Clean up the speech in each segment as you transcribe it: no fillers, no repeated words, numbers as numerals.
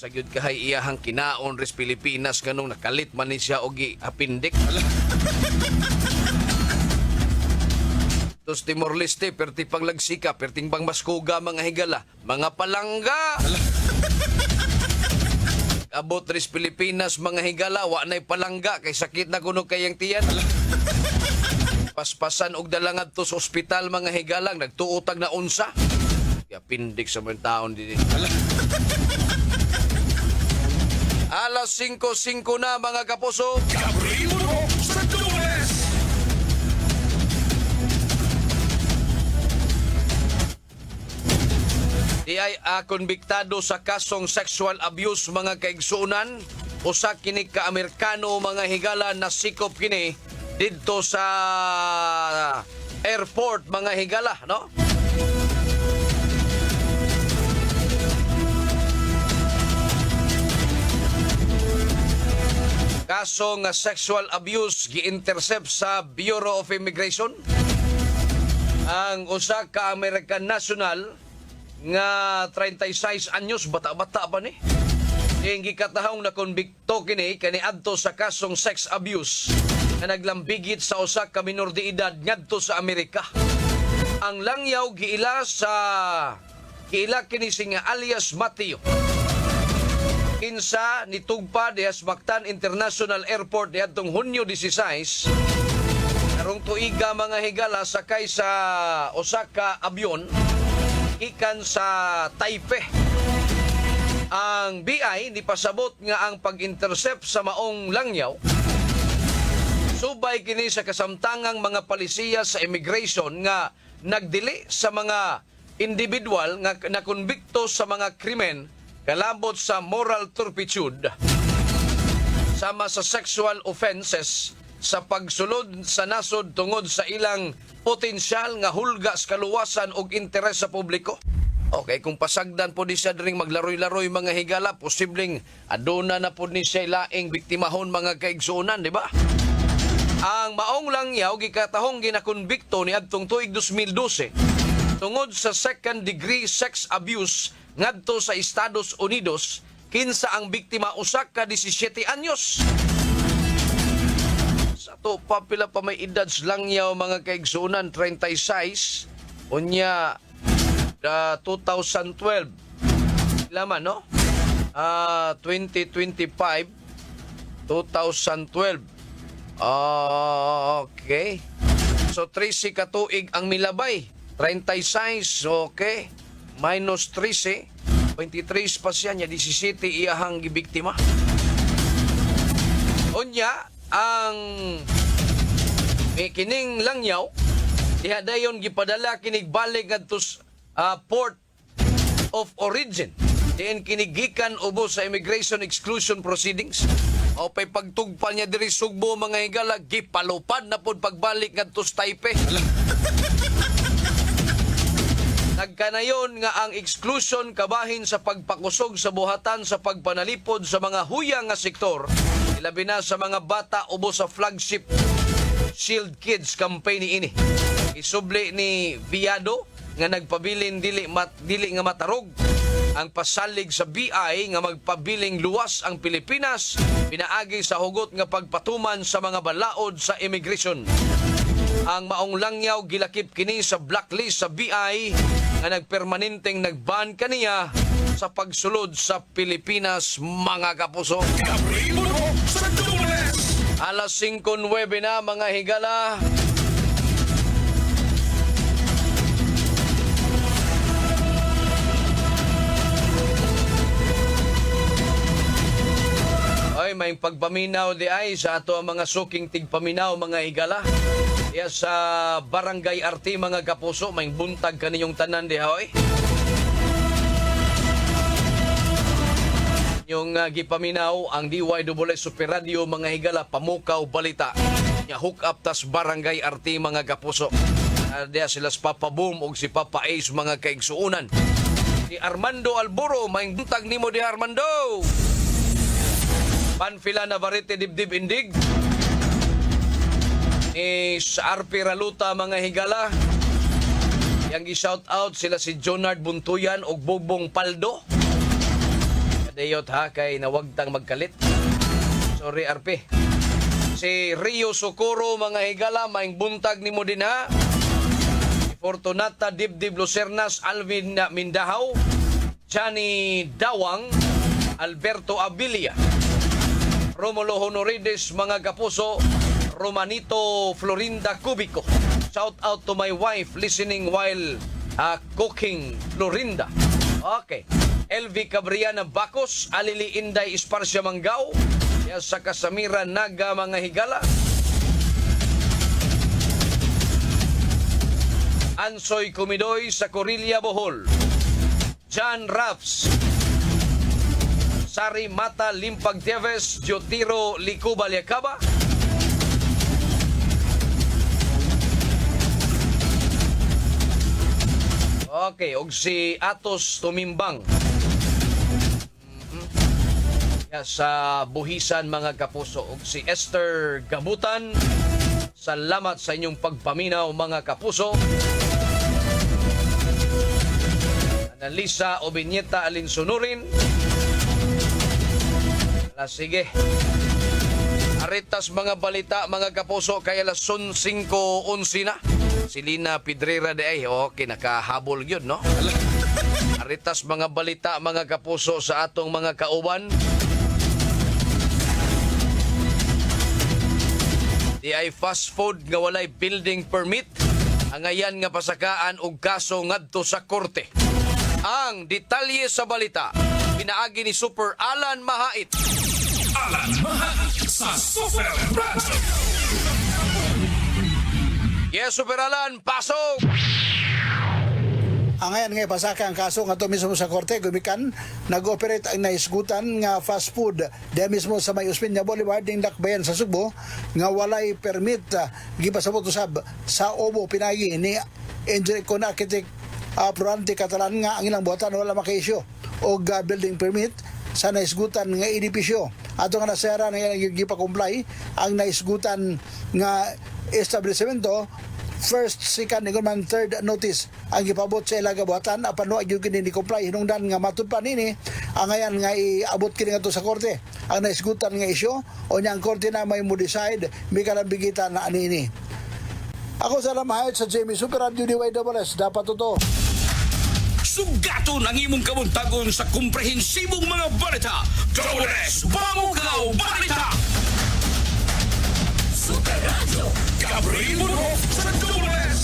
Sagyod kahay iyahang kinaon res Pilipinas nganong nakalit man ni siya og apindik. Tos Timor Leste perti panglagsika, perting bang maskuga mga higala, mga palangga. Abot res Pilipinas mga higala, wa nay palangga kay sakit na kuno kayang tiyan. Paspasan og dalangad to sa ospital mga higalang nagtuutag na unsa. Ya pindik sa mga taon din. Alas 5:05 na mga kapuso. Abrigo mo sa Dubles! Di ay konbiktado sa kasong sexual abuse mga kaigsuunan. Usa kini ka Amerikano mga higala na sikop kini didto sa airport mga higala, no? Kaso nga sexual abuse gi-intercept sa Bureau of Immigration. Ang usa ka American national nga 36 anyos, bata-bata pa ni. Ang gikatahong na konbikto kini kaniadto sa kasong sex abuse na naglambigit sa usa ka minor de edad ngadto sa Amerika. Ang langyaw giila kini singa alias Mateo. Kinsa nitugpa diha sa Mactan International Airport diadtong Hunyo 16. Karong tuiga mga higala sakay sa usa ka abyon ikan sa Taipei. Ang BI ni pasabot nga ang pag-intercept sa maong langyaw subay kini sa kasamtangang mga palisiya sa immigration nga nagdili sa mga individual nga nakonbikto sa mga krimen kalabot sa moral turpitude sama sa sexual offenses sa pagsulod sa nasod tungod sa ilang potensyal nga hulga sa kaluwasan og interes sa publiko. Okay, kung pasagdan po ni siya ring maglaroy-laroy mga higala, posibleng aduna na po ni siya laing biktimahon mga kaigsuunan, di ba? Ang maong langyaw gikatahong ginakonbikto ni adtong tuig 2012 tungod sa second degree sex abuse ngadto sa Estados Unidos kinsa ang biktima usa ka 17 anyos. Sa to pa pila pa may edad sa langyaw mga kaigsuunan 36 unya 2012 laman no 2025 2012 okay, so 13 ka tuig ang milabay 36 okay minus 13 23 pa siya nya 17 iyahang gibiktima. Unya ang kining langyaw diha dayon gipadala kinig balik ngadto port of origin. Diin kinigikan ubos sa immigration exclusion proceedings. O pay pagtugpa niya diri Sugbo mga higala gipalupad na pod pagbalik ngadto sa Taipei. Nagkanayon nga ang exclusion kabahin sa pagpakusog sa buhatan sa pagpanalipod sa mga huyang nga sektor, ilabi na sa mga bata ubos sa flagship Shield Kids campaign ini. Isubli ni Viado nga nagpabilin dili nga matarog ang pasalig sa BI nga magpabiling luwas ang Pilipinas pinaagi sa hugot nga pagpatuman sa mga balaod sa immigration. Ang maong langyaw gilakip kini sa blacklist sa BI nga nagpermanenteng nagban kaniya sa pagsulod sa Pilipinas mga kapuso. Abrigo mo sa Dubles! Alas 5:09 na mga higala. Ay, may pagpaminaw di ay sa ato ang mga suking tigpaminaw mga higala. Iya sa Barangay Arti mga kapuso, may buntag kaniyong tanan di hoy. Yung gipaminaw ang DYWS Super Radio mga higala pamukaw balita. Nya hook up tas Barangay Arti mga kapuso. Diya sila si Papa Boom o si Papa Ace mga kaigsuunan. Si Armando Alburo, may buntag nimo di Armando. Panfila Navarrete Dibdib Indig. Sa RP Raluta mga higala. Yang gi-shout out sila si Jonard Buntuyan o Bogbong Paldo. Dayot ha, kay nawagtang magkalit. Sorry, RP. Si Rio Socorro, mga higala, maing buntag ni mo din ha. Si Fortunata Dibdib Lucernas, Alvin Mindahaw, Johnny Dawang, Alberto Abilia, Romulo Honorides, mga kapuso, Romanito Florinda Cubico. Shout out to my wife listening while cooking, Florinda. Okay. LV Cabriana Bacos, Alili Inday Esparsya Manggao, sa Kasamira Naga, mga higala. Ansoy Kumidoy sa Corilla Bohol, John Raps, Sari Mata Limpag Teves, Jotiro Lico Baliacaba, okay, og si Atos Tumimbang sa Buhisan, mga kapuso, og si Esther Gabutan. Salamat sa inyong pagpaminaw, mga kapuso. Analisa Obinyeta Alinsunurin. Sige. Aritas mga balita, mga kapuso, kaya alas 5:11 na. Si Lina Pedrera de ay, okay, nakahabol yun, no? Aritas mga balita, mga kapuso, sa atong mga kauban. Di ay fast food nga walay building permit. Ang ayan nga pasakaan og kaso ngadto sa korte. Ang detalye sa balita, pinaagi ni Super Alan Mahait. Alan Mahait sa Super Radio. Yes, Super Alan, pasok! Ang ngayon nga pasaka ang kaso nga to mismo sa korte, gumikan nag-operate ang naisgutan nga fast food diya mismo sa may Uspenya Boulevard ding Dakbayan sa Subo nga walay permit gipasabot usab sa Obo pinagi ni Engineer Con Architect Florante Catalan nga ang ilang buhatan wala makaisyo og building permit sa naisgutan nga edipisyo. Ato nga nasera na gipa-comply ang naisgutan nga establishmento. First, second, and third notice ang ipabot sa ilaga buhatan apan no agyud kini ni comply hinungdan nga matud pa nini ang ayan nga iabot kini ngadto sa korte ang naisgutan nga isyu o nyang korte na may mo decide mi kalambigitan na anini. Ako sa Mahait sa Jamie Super Radio DYWS, dapat totoo. Sugato ng imong kabuntagon sa komprehensibong mga balita. DWS, Bamugaw Balita. Super Radio. Gabriel mo sa DWS.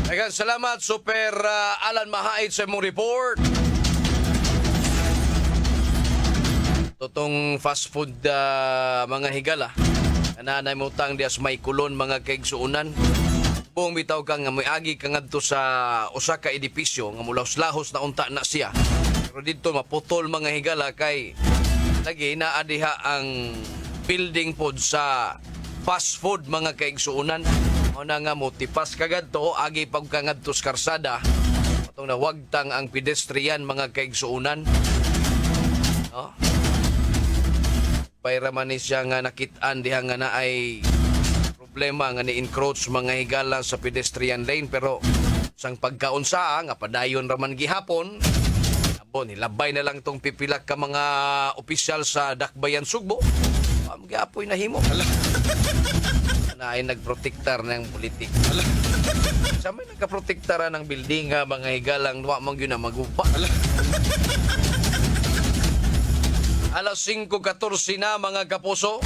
Daghang salamat, Super Alan Mahait, sa mong report. Totong fast food mga higala. Nanay mo tang dias may kulon, mga kaigsuunan. Buong bitaw ka nga may agi ka ngadto sa usa ka edipisyo nga mulahos-lahos na unta na siya. Pero dito maputol, mga higala, kay lagi naadiha ang building pod sa fast food, mga kaigsuunan. Una nga mo tipas kagadto agi pagkangadto sa karsada. Atong nawagtang ang pedestrian, mga kaigsuunan. No? Para man ni siya nga nakitaan diha nga na ay problema nga ni-encroach, mga higala, sa pedestrian lane, pero sang pagkaunsa nga padayon raman gihapon, abo nilabay na lang tong pipilak ka mga opisyal sa Dakbayan Sugbo. Giapoy nahimo. Na ay nagprotektar ng politik. Sa may nagkaprotektara ng building nga, mga higalang wa man gyud na magupa. Alas 5:14 na, mga kapuso.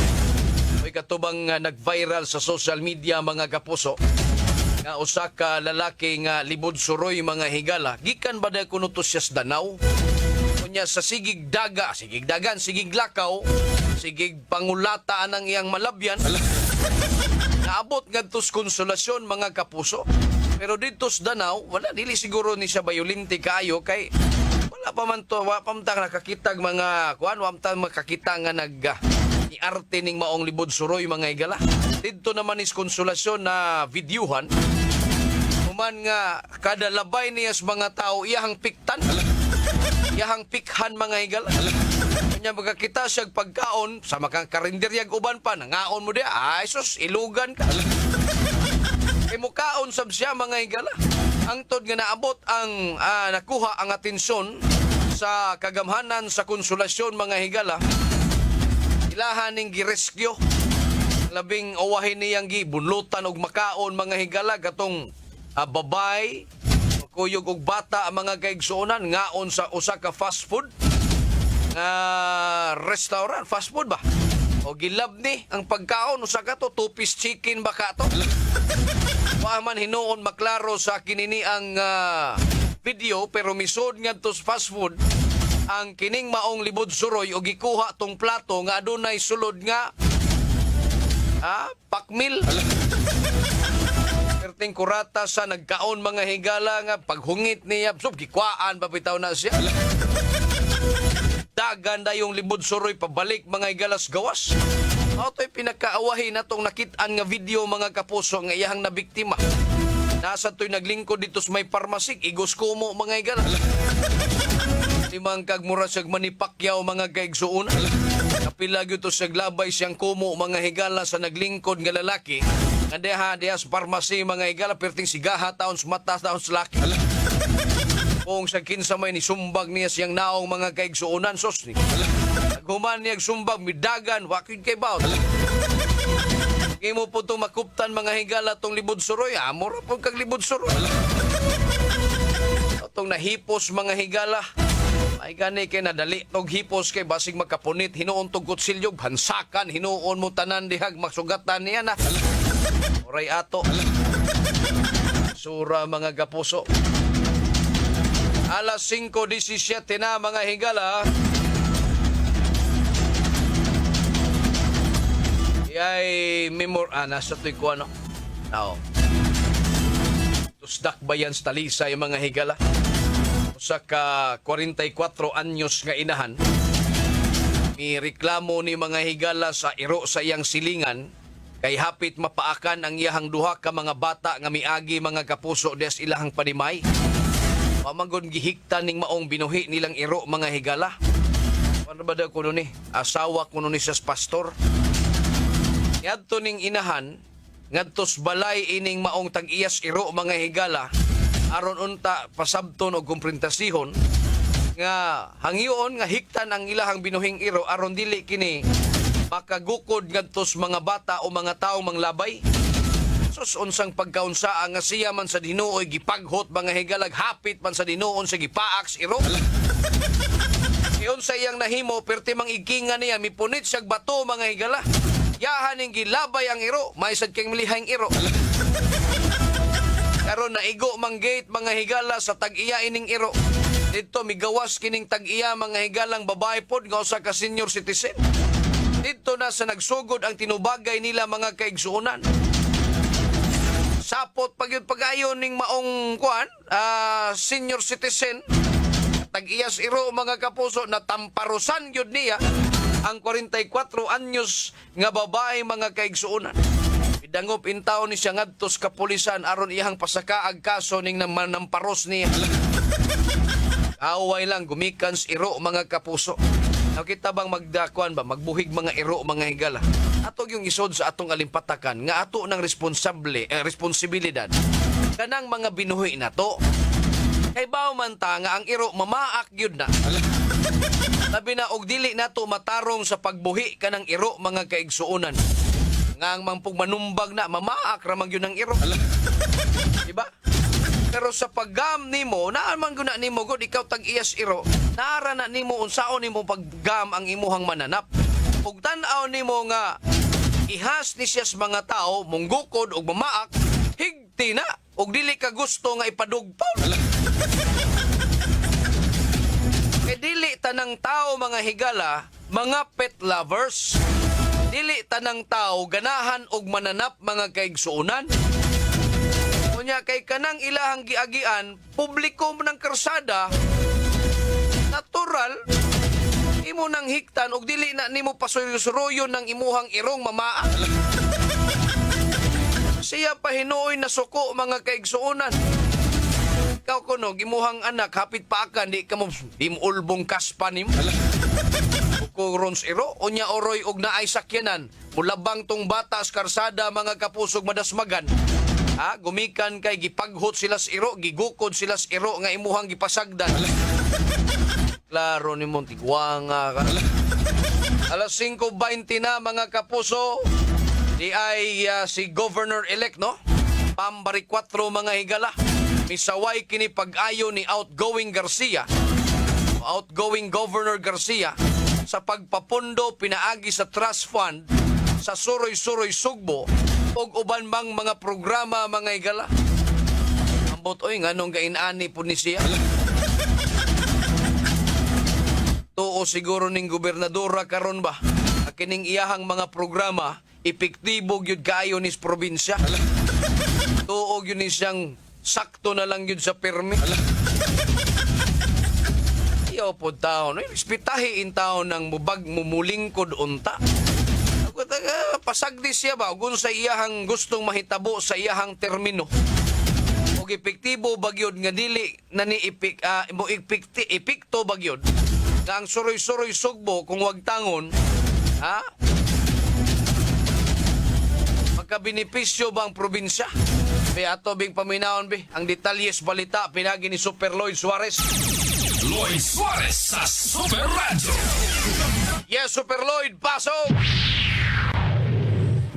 May katubang nag-viral sa social media, mga kapuso, nga usa ka lalaki nga libod suroy, mga higala. Gikan ba na kuno to siya sa Danau? Kunya sa sigig daga, sigig dagan, sigig lakaw, sigig pangulata ang iyang malabyan. Naabot ngadtos konsolasyon, mga kapuso. Pero dito sa Danau, wala, dili siguro ni siya bayolente kaayo, kay wala pa man to, wala pa man nakakitag mga kuan, wala pa makakita nga arte ning maong libod suroy, mga higala. Dito naman is konsolasyon na videohan. Human nga kada labay niya sa mga tao, iyahang piktan. Iyahang pikhan, mga higala. Kanya magkakita siya pagkaon sa makang karinderyag uban pa, nangaon mo dia, ay sus, ilugan ka. Kay mukaon sab siya, mga higala. Ang tod nga naabot ang nakuha ang atensyon sa kagamhanan sa Konsolasyon mga higala, ilahan ning girescue. Labing owahin niyang gibunlutan og makaon mga higala katong babay, kuyog og bata ang mga kaigsuonan ngaon sa usa ka fast food nga restaurant, fast food ba? O gilab ni ang pagkaon usa ka to two-piece chicken ba ka to? Wa man hinuon maklaro sa kinini ang video pero misod ngadto sa fast food ang kining maong libod suroy o gikuha tong plato nga adunay sulod nga pakmil. Perting kurata sa nagkaon mga higala nga paghungit niya sub gikwaan babitaw na siya. Dagan na yung libod suroy pabalik mga higalas gawas. Auto'y pinakaawahin na itong nakitaan nga video mga kapuso nga iyahang na biktima. Nasa to'y naglingkod dito sa may parmasik, igos kumo mga higalas. Limang kagmura siyag manipakyaw mga kaigsuon. Kapilag ito sa glabay siyang kumo mga higala sa naglingkod nga lalaki. Nga deha sa parmasi mga higala perting sigaha taon sa mata taon sa laki. Kung sa kinsa may nisumbag niya siyang naong mga kaigsuunan sos ni. Naghuman niya sumbag midagan wakid kay baut. Imo po itong makuptan mga higala tong libod suroy. Amor po kag libod suroy. Itong nahipos mga higala. Ay gani kay nadali tog hipos kay basig makapunit hinuon tog kutsilyo hansakan hinuon mo tanan dihag magsugatan niya na. Oray ato. Sura mga kapuso. Alas 5:17 na mga higala. Yay nasa to'y ko ano. Now. Tusdak bayan sa talisay mga higala. Usa ka 44 anyos nga inahan. May reklamo ni mga higala sa iro sa iyang silingan kay hapit mapaakan ang iyahang duha ka mga bata nga miagi mga kapuso des ilahang panimay. Pamanggon gihikta ning maong binuhi nilang iro mga higala. Ano ba daw kuno ni? Asawa kuno ni sa pastor. Ngadto ning inahan, ngadtos balay ining maong tag-iyas iro mga higala. Aron unta pasabton og kumprentasihon nga hangyoon nga hiktan ang ilahang binuhing iro aron dili kini makagukod ngadtos mga bata o mga taong manglabay. Sus unsang pagkaunsa nga siya man sa Dinuoy gipaghot mga higalag hapit man sa Dinuon sa gipaaks iro. Iyon sa iyang nahimo perti mang ikinga niya mipunit siyag bato mga higala. Yahan ning gilabay ang iro, maisad kang milihang iro. Karon naigo mang gate mga higala sa tag-iya ining iro. Dito migawas kining tag-iya mga higalang babae pod nga usa ka senior citizen. Dito na sa nagsugod ang tinubagay nila mga kaigsuonan. Sapot pag-ayon ning maong senior citizen tag-iyas iro mga kapuso na tamparusan yun niya ang 44 anyos nga babae mga kaigsuonan. Idangop intaw ni siya ngadtos kapulisan aron iyang pasakaag kaso ning namparos niya. Away lang gumikans iro mga kapuso. Nakita bang magdakuan ba magbuhig mga iro mga higala. Ato yung isod sa atong alimpatakan nga ato ng responsibilidad kanang mga binuhi na to. Kay baw man ta nga ang iro mamaak yun na. Labi na og dili nato matarong sa pagbuhi kanang iro mga kaigsuonan. Nga ang mampug manumbag na mamaak ramang yun ang iro. Diba? Pero sa paggam nimo, naaman guna nimo gud ikaw tag-iyas iro, naara na nimo unsaon nimo paggam ang imuhang mananap. Ug tan-aw nimo nga ihas ni siya sa mga tao, munggukod og mamaak, higti na og dili ka gusto nga ipadugpaw. Kay dili tanang tao mga higala, mga pet lovers. Dili tanang tao ganahan og mananap mga kaigsuonan. Kunya kay kanang ilahang giagian, publiko mo ng karsada, natural, imo nang hiktan og dili na nimo pasuyo-suroyo ng imuhang irong mamaa. Siya pa hinuoy na suko mga kaigsuonan. Ikaw kuno, imuhang anak, hapit pa akan, di ka mo ulbong kaspa nimo. Kurons iro, unya oroy og naay sakyanan, mulabang tong bata sa karsada mga kapusog madasmagan. Gumikan kay gipaghot sila sa iro, gigukod sila sa iro nga imuhang gipasagdan. Klaro ni Montigwanga ka. Alas 5:20 na mga kapuso. Di ay si Governor-elect, no? Pambari 4 mga higala. Misaway kini pag-ayo ni outgoing Governor Garcia sa pagpapundo pinaagi sa trust fund sa Suroy-Suroy Sugbo ug uban bang mga programa mga higala. Ambot oy nganong gainani po ni siya. Tuo siguro ning gobernadora karon ba? Kining iyahang mga programa epektibo gyud kaayo nis probinsya. Tuo gyud ni siyang sakto na lang gyud sa permi. Iyo po taon, ispitahi in taon ng mubag mumulingkod unta. Pasagdi siya ba kung sa iyahang gustong mahitabo sa iyahang termino. Og epektibo bagyod nga dili na ni epekto bagyod nga ang Suroy-Suroy Sugbo kung wag tangon, ha? Magkabenepisyo ba ang probinsya? Ato bing paminahon ang detalyes balita pinagi ni Super Lloyd Suarez. Lloyd Suarez sa Super Radio. Yes, Super Lloyd, pasok!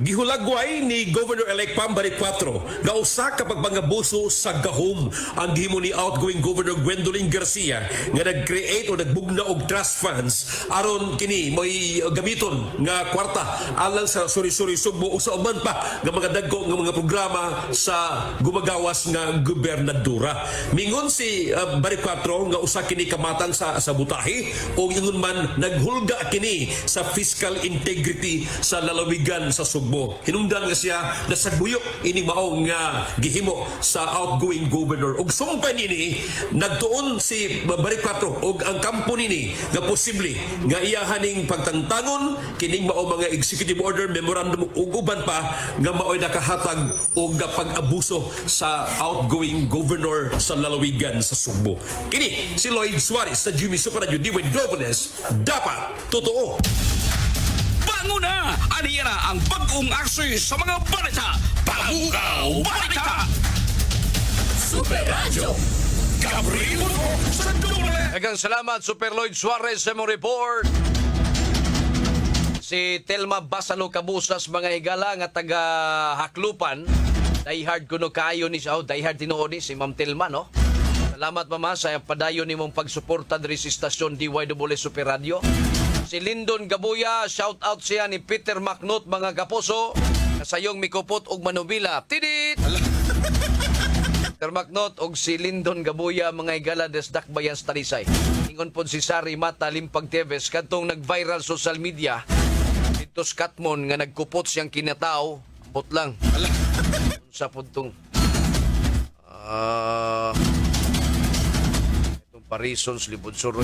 Gihulagway ni Governor-elect Pambari 4 nga usa ka pagpangabuso sa gahom ang gihimo ni outgoing Governor Gwendolyn Garcia nga nag-create o nagbugna og trust funds aron kini may gamiton nga kwarta alang sa Suroy-Suroy Sugbo ug sa uban pa nga mga dagko nga mga programa sa gumagawas nga gobernadora. Mingon si Bari 4 nga usa kini kamatang sa butahi o ingon man naghulga kini sa fiscal integrity sa lalawigan sa Sugbo. Hinungdan nga siya na sagbuyok ini mao nga gihimo sa outgoing governor. Og sumpay nini nagtuon si Bari 4 og ang kampo nini nga posible nga iyahaning pagtantangon kining mao mga executive order, memorandum ug uban pa nga mao'y nakahatag og pag-abuso sa outgoing governor sa lalawigan sa Sugbo. Kini si Lloyd Suarez sa Jimmy Super Radio Diway Globalist, dapat totoo. Banguna! Aniya na ang bagong akses sa mga balita. Bagukaw Balita! Super Radio. Gabriel sa Dole. Daghang salamat, Super Lloyd Suarez sa mong report. Si Telma Basalo Kabusas mga higala nga taga Haklupan. Diehard kuno kayo ni siya. Diehard tinuod ni si Ma'am Telma, no? Salamat mama sa padayon nimong pagsuporta diri sa istasyon DYWS Super Radio. Si Lindon Gabuya, shout out siya ni Peter Macnot mga kapuso. Kasayong mikupot og manubila. Tidit! Peter Macnot og si Lindon Gabuya mga higala des Dakbayan Starisay. Ingon po si Sari Mata Limpag Teves kadtong nag-viral social media. Dito sa Katmon nga nagkupot siyang kinatao. Bot lang. Sa puntong itong Parisons Libod Surod.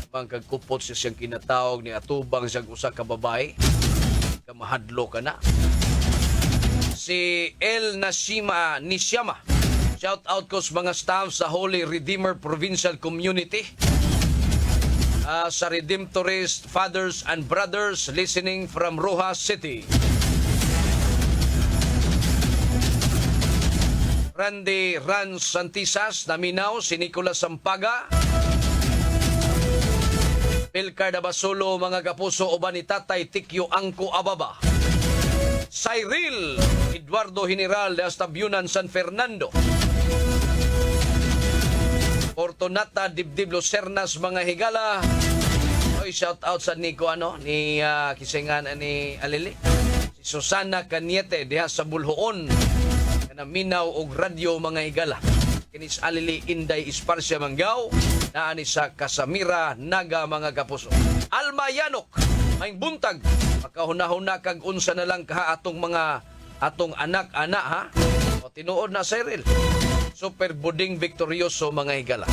Pagkagkupot siya siyang kinatawag ni atubang siyang usa ka babae. Kamahadlo ka na. Si El Nishiyama. Shout out ko sa mga staff sa Holy Redeemer Provincial Community. Sa Redemptorist Fathers and Brothers listening from Rojas City. Randy Rans Santisas, Naminaw, si Nicolas Sampaga. Pilcar Basolo, mga kapuso, uban ni Tatay Tikyo Angko Ababa. Cyril Eduardo General de Astabunan San Fernando. Fortunata Dibdib Lucernas mga higala. Oy, shout out sa Nico ni kisingan ni Alili. Si Susana Caniete diha sa Bulhoon. Naminaw og radyo mga higala. Kinis Alili Inday Isparsia Manggao. Naani sa Casamira, Naga mga kapuso. Alma Yanok, may buntag. Makahuna-huna kag unsa na lang ka atong anak-anak ha. O tinuod na Cyril. Super buding victorioso mga higala.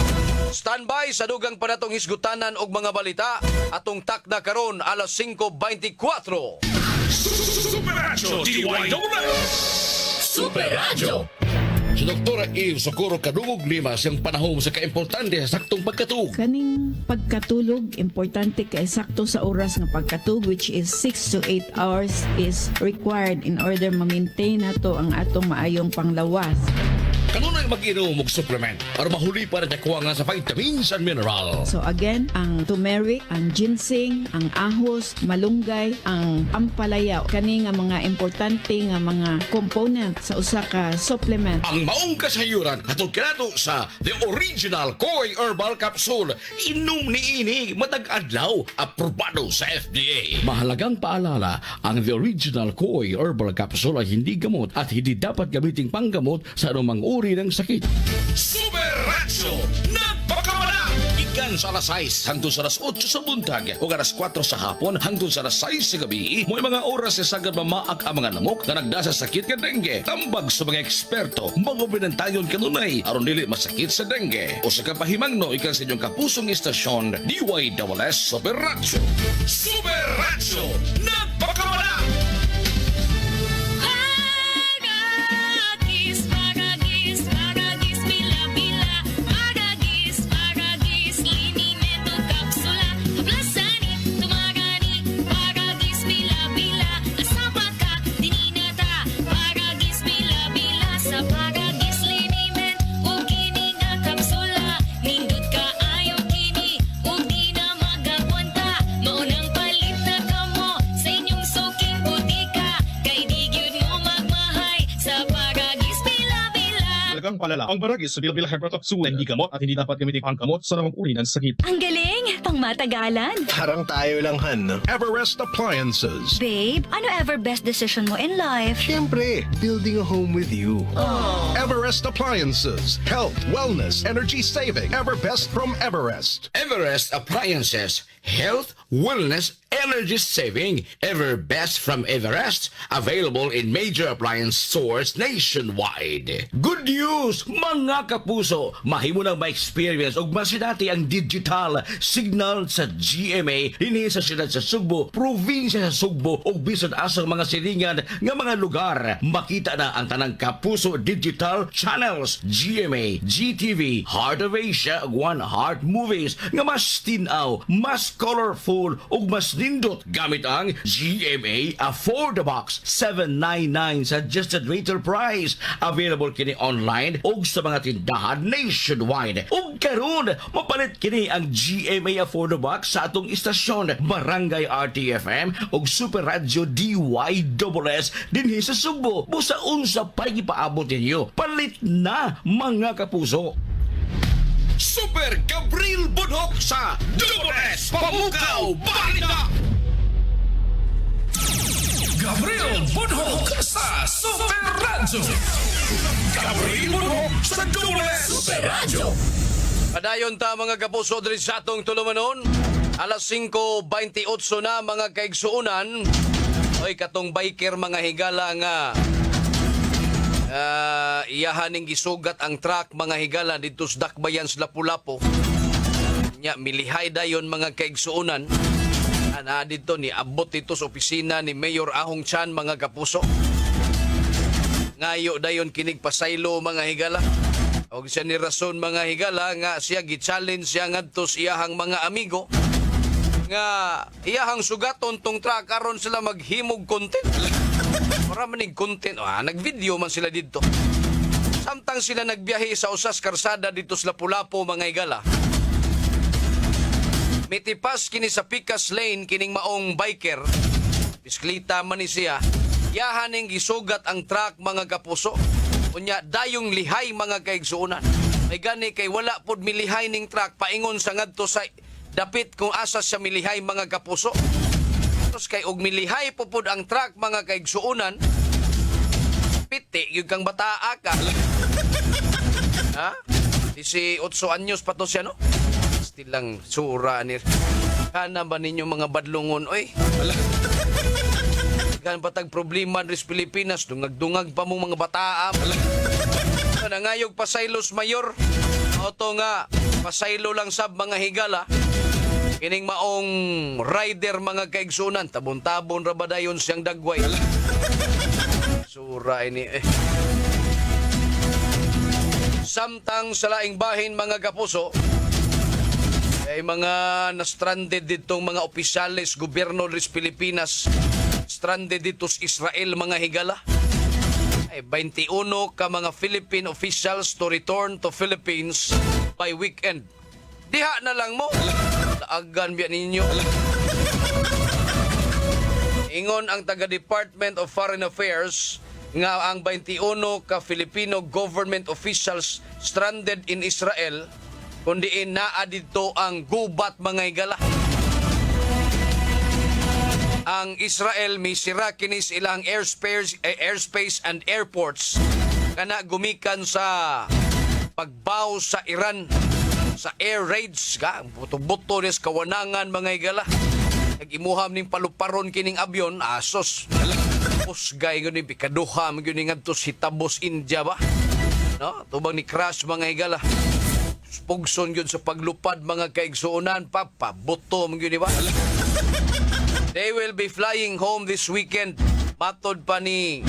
Standby sa dugang pa natong hisgutanan og mga balita. Atong takda karon alas 5:24. Super Radio DYWS. Super Radio. Si Dr. Eve Socorro Kadugog Lima siyang panahon sa kaimportante sa saktong pagkatug. Kaning pagkatulog, importante kay sakto sa oras nga pagkatug which is 6 to 8 hours is required in order ma-maintain nato ang atong maayong panglawas. kanunay mag-inom og supplement para mahuli pa rin kuha nga sa vitamins and mineral. So again, ang turmeric, ang ginseng, ang ahos, malunggay, ang ampalaya, kani nga mga importante nga mga component sa usa ka supplement. Ang maong kasayuran atong kinato sa The Original Koi Herbal Capsule. Inom ni ini matag adlaw, aprobado sa FDA. Mahalagang paalala, ang The Original Koi Herbal Capsule ay hindi gamot at hindi dapat gamiting panggamot sa anumang uri ng sakit. Super Ratio! Nagpakamala! Ikan sa alas 6 hangtod sa alas 8 sa buntag o alas 4 sa hapon hangtod sa alas 6 sa gabi. May mga oras sa sagad mamaak ang mga lamok na nagdasa sakit nga dengue. Tambag sa mga eksperto, mga binantayon kanunay aron dili masakit sa dengue. O sa kapahimangno ikan sa inyong kapusong istasyon, DYSS Super Ratio. Super Ratio! Nagpakamala! Paragis, bila-bila. Paragis, linimento, kapsula. Hablasani, tumagani. Paragis, bila-bila. Asapa ka, dininata. Paragis, bila-bila. Sa paragis, linimen. O kini nga kapsula. Nindot ka ayaw kini. O di na magagwanta. Maunang palit na kamo. Sa inyong suking butika. Kay di gyud mo magmahay. Sa paragis, bila-bila. Talagang palala. Ang baragis sa bilbil hypertoxula hindi gamot at hindi dapat gamitin panggamot sa namang uri ng sakit. Ang galing! Pangmatagalan! Parang tayo lang, Han. Everest Appliances. Babe, ano ever best decision mo in life? Siyempre, building a home with you. Everest Appliances. Health, wellness, energy saving. Everbest from Everest. Everest Appliances. Health, wellness, energy saving. Ever best from Everest. Available in major appliance stores nationwide. Good news, mga kapuso! Mahimo na ma-experience og masinati ang digital signal sa GMA dinhi sa siyudad sa Sugbo, probinsya sa Sugbo ug bisan asang mga silingan nga mga lugar. Makita na ang tanang kapuso digital channels GMA, GTV, Heart of Asia ug One Heart Movies nga mas tinaw, mas colorful ug mas nindot gamit ang GMA Affordabox 799 sa adjusted retail price. Available kini online ug sa mga tindahan nationwide. Ug karon mapalit kini ang GMA Affordabox sa atong istasyon Barangay RTFM ug Super Radio DYSS dinhi sa Sugbo. Busa unsa pa gipaabot ninyo. Palit na mga kapuso. Super Gabriel Bunhok sa DWS Pamukaw Balita! Gabriel Bunhok sa Super Radio. Gabriel Bunhok sa Super Radio. Padayon ta mga kapuso diri sa atong tulumanon. Alas 5:28 na mga kaigsuunan. Oy katong biker mga higala nga iyahaning gisugat ang truck mga higala dito sa Dakbayan sa Lapu-Lapu. Nya milihay dayon mga kaigsuunan. Ana dito ni abot dito sa opisina ni Mayor Ahong Chan mga kapuso. Ngayo dayon kinig pasaylo mga higala. Og siya ni rason mga higala nga siya gi-challenge siya ngadto sa iyahang mga amigo nga iyahang sugaton tong truck aron sila maghimog content. Para manig content. Nag-video man sila dito. Samtang sila nagbiyahe sa usas karsada dito sa Lapu-Lapu mga higala. Mitipas kini sa Picas Lane kining maong biker. Bisklita man ni siya. Yahaning gisugat ang truck mga kapuso. Unya dayong lihay mga kaigsuunan. May gani kay wala pod milihay ning truck paingon sa ngadto sa dapit kung asa siya milihay mga kapuso. Tapos kay og milihay pupod ang truck mga kaigsuunan. Piti gyud kang bataa ka. Ha? 18 anyos pa to siya no? Still lang sura ni. Kana ba ninyo mga badlungon oy? Kan patag problema rin sa Pilipinas, dungag-dungag pa mong mga bataa. Nangayog pasaylos mayor. Oto nga, pasaylo lang sab mga higala. Kining maong rider mga kaigsunan. Tabon-tabon rabadayon siyang dagway. Sura ini Samtang sa laing bahin mga kapuso, ay mga na-stranded ditong mga opisyales gobyerno rin sa Pilipinas. Stranded dito sa Israel mga higala. Ay 21 ka mga Philippine officials to return to Philippines by weekend. Diha na lang mo. Laagan biya ninyo. Ingon ang taga-Department of Foreign Affairs nga ang 21 ka Filipino government officials stranded in Israel kundi naa dito ang gubat mga higala. Ang Israel may sira kinis ilang airspace and airports kana gumikan sa pagbaw sa Iran sa air raids ka buto-buto des kawanangan mga higala. Nag-imuham ning paluparon kining abyon asos. Pusgay guni bikaduham guni ngadto si Tabos India ba? No, tubang ni crash mga higala. Pugson yun sa paglupad mga kaigsuunan papabuto mga yun, ba? They will be flying home this weekend. Matod pa ni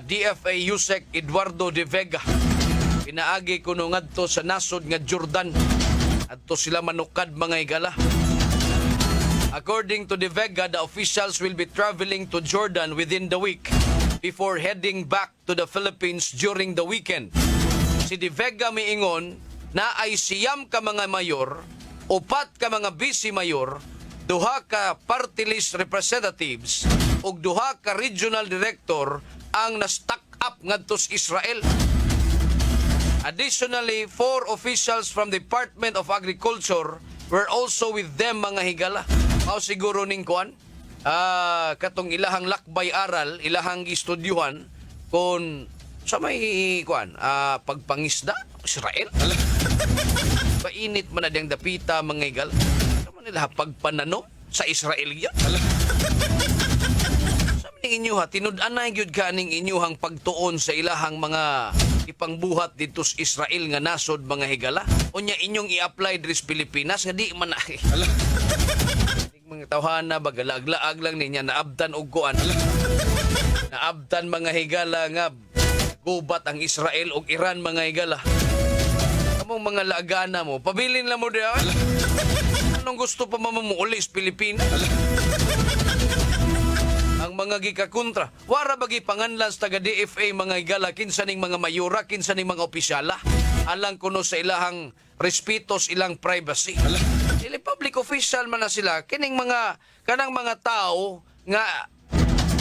DFA Yusek Eduardo de Vega. Pinaagi ko nung adto sa nasod nga Jordan. Adto sila manukad mga higala. According to De Vega, the officials will be traveling to Jordan within the week before heading back to the Philippines during the weekend. Si De Vega miingon na ay siyam ka mga mayor, upat ka mga vice mayor, duha ka party list representatives ug duha ka regional director ang na-stack up ngadto sa Israel. Additionally, 4 officials from the Department of Agriculture were also with them mga higala. Mao siguro ning kuan katong ilahang lakbay aral, ilahang gistudyuhan kon sa may kuan pagpangisda Israel. Painit man na diyang dapita mga higala. Sa man nila pagpanano sa Israel yan. Sa man inyo ha tinud-anay gyud kaning inyuhang pagtuon sa ilahang mga ipangbuhat dito sa Israel nga nasod mga higala. Unya inyong i-apply diri sa Pilipinas nga di man na. Mga tawhana bagalag-laag lang niya naabtan og kuan. Naabtan mga higala nga gubat ang Israel ug Iran mga higala. Among mga laagana mo, pabilin lang mo diyan. Anong gusto pa mamumuuli sa Pilipinas? Ang mga gikakontra, wara bagi panganlan sa taga DFA mga higala kinsa ning mga mayura, kinsa ning mga opisyala. Alang kuno sa ilahang respetos ilang privacy. Dili public official man na sila kining mga kanang mga tao nga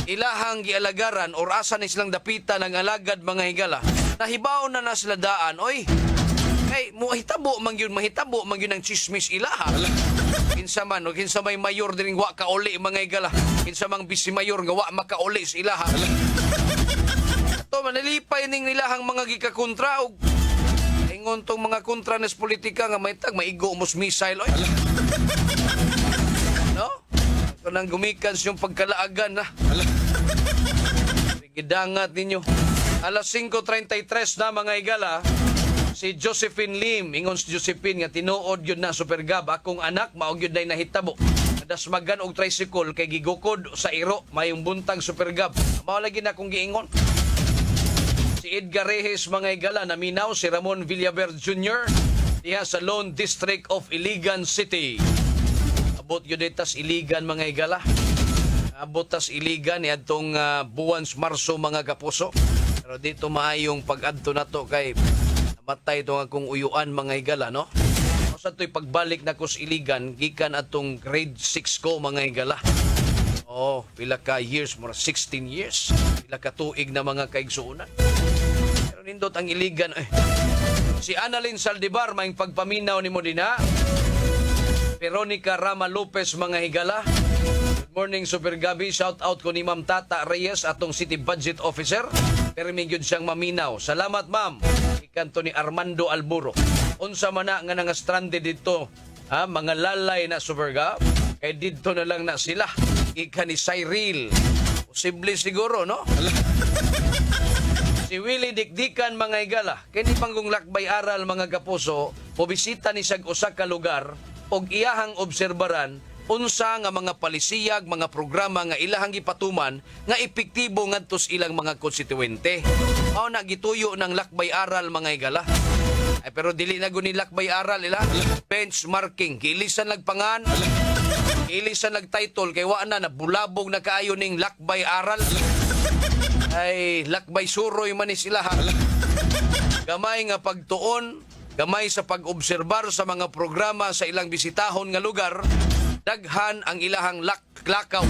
ilahang gialagaran or asa ni silang dapita ng alagad mga higala. Nahibaw na sila daan, oy. Kay mahitabo man gyud ang chismis ilaha. Kinsa man o kinsa may mayor dining wa kauli mga higala. Kinsa mang vice mayor nga wa makauli sa ilaha. To manalipay ning ilahang mga gikakontra og ingon tong mga kontra nas politika nga may maigo mos missile oy. No? Kanang gumikan yung pagkalaagan na. Gidangat ninyo. Alas 5:33 na mga higala. Si Josephine Lim, ingon si Josephine nga tinuod yun na Supergab. Akong anak, maog yun na nahitabo. Nadasmagan og tricycle kay gigukod sa iro, mayong buntang Supergab. Mao lagi na akong giingon. Si Edgar Reyes mga higala, naminaw si Ramon Villaver Jr. diha sa Lone District of Iligan City. Abot yun tas Iligan mga higala. Abot tas Iligan ni adtong buwan Marso mga kapuso. Pero dito maayong pag-adto na to kay matay itong akong uyuan mga higala, no? Sa to'y pagbalik na ko sa Iligan, gikan atong grade 6 ko mga higala. Oh, pila ka years, more 16 years. Pila ka tuig na mga kaigsuunan. Pero nindot ang Iligan. Si Annalyn Saldivar, may pagpaminaw ni mo din ha. Veronica Rama Lopez mga higala. Good morning Super Gabi. Shout out ko ni Ma'am Tata Reyes atong City Budget Officer. Pero may yun siyang maminaw. Salamat ma'am. Ikanto ni Armando Alburo. Unsa man na nga stranded dito. Ha? Mga lalay na Super Gab. Kaya dito na lang na sila. Ika ni Cyril. Posible siguro, no? Si Willie Dikdikan mga higala. Kini panggong lakbay aral mga kapuso. Pobisita ni sag usa ka lugar. Og iyahang obserbaran unsa nga mga palisiyag, mga programa nga ilahang gipatuman nga epektibo ngadto sa ilang mga konstituwente. Mao na gituyo ng lakbay aral mga higala. Ay pero dili na guni lakbay aral ila. Benchmarking, kiilisan nagpangan, kiilisan nagtitle kay wa na bulabog na kaayo ning lakbay aral. ay lakbay suroy man ni sila ha. Gamay nga pagtuon, gamay sa pag-obserbar sa mga programa sa ilang bisitahon nga lugar, daghan ang ilahang lakaw.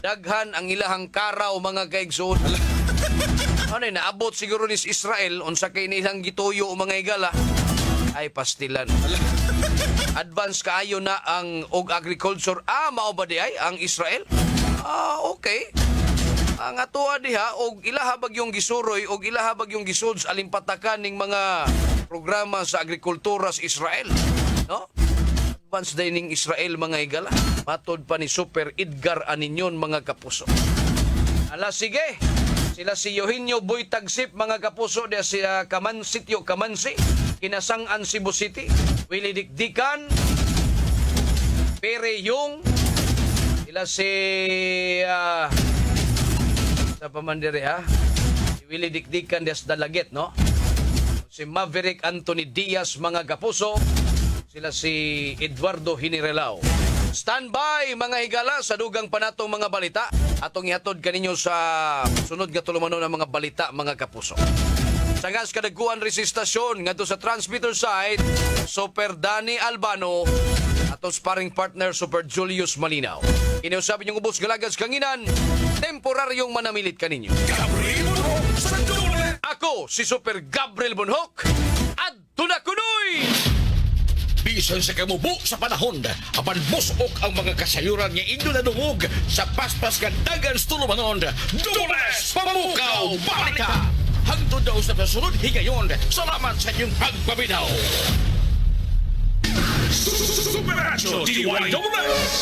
Daghan ang ilahang karaw mga kaigsoon. Ano naabot siguro ni Israel unsa kay nilang gituyo o mga higala ay pastilan. Advance kaayo na ang og agriculture. Mao ba di ay ang Israel? Okay. Ang atoa diha og ilaha bagyong gisuroy og ilaha bagyong gisud sa alimpatakan ning mga programa sa agrikultura sa Israel. No? Advance day ning Israel mga higala. Matod pa ni Super Edgar Aninyon mga kapuso. Ala sige. Sila si Eugenio Boy Tagsip mga kapuso diya si Sitio Kamansi, Kinasangan Cebu City, Willie Dikdikan, Pere Yung, sila si sa pamandiri ha, si Willie Dikdikan diya sa Dalaget, no? Si Maverick Anthony Diaz mga kapuso, sila si Eduardo Hinirelao. Standby mga higala sa dugang panatong mga balita. Atong ihatod kaninyo sa sunod nga tulumanon ng mga balita mga kapuso. Sa gas kadagkuan resistasyon ngadto sa transmitter side, Super Danny Albano ato sparring partner Super Julius Malinaw. Iniusabi niyong ubos galagas kanginan, temporaryong manamilit kaninyo. Ako si Super Gabriel Bonhoc at tunakunoy! Bisan sa kamubo sa panahon, apan busok ang mga kasayuran nga inyo na dungog sa paspas ka dagan tulumanon. Dules Pamukaw Balita! Hangtod daw sa pasunod higayon, salamat sa inyong pagpabitaw. Superacho DYWS!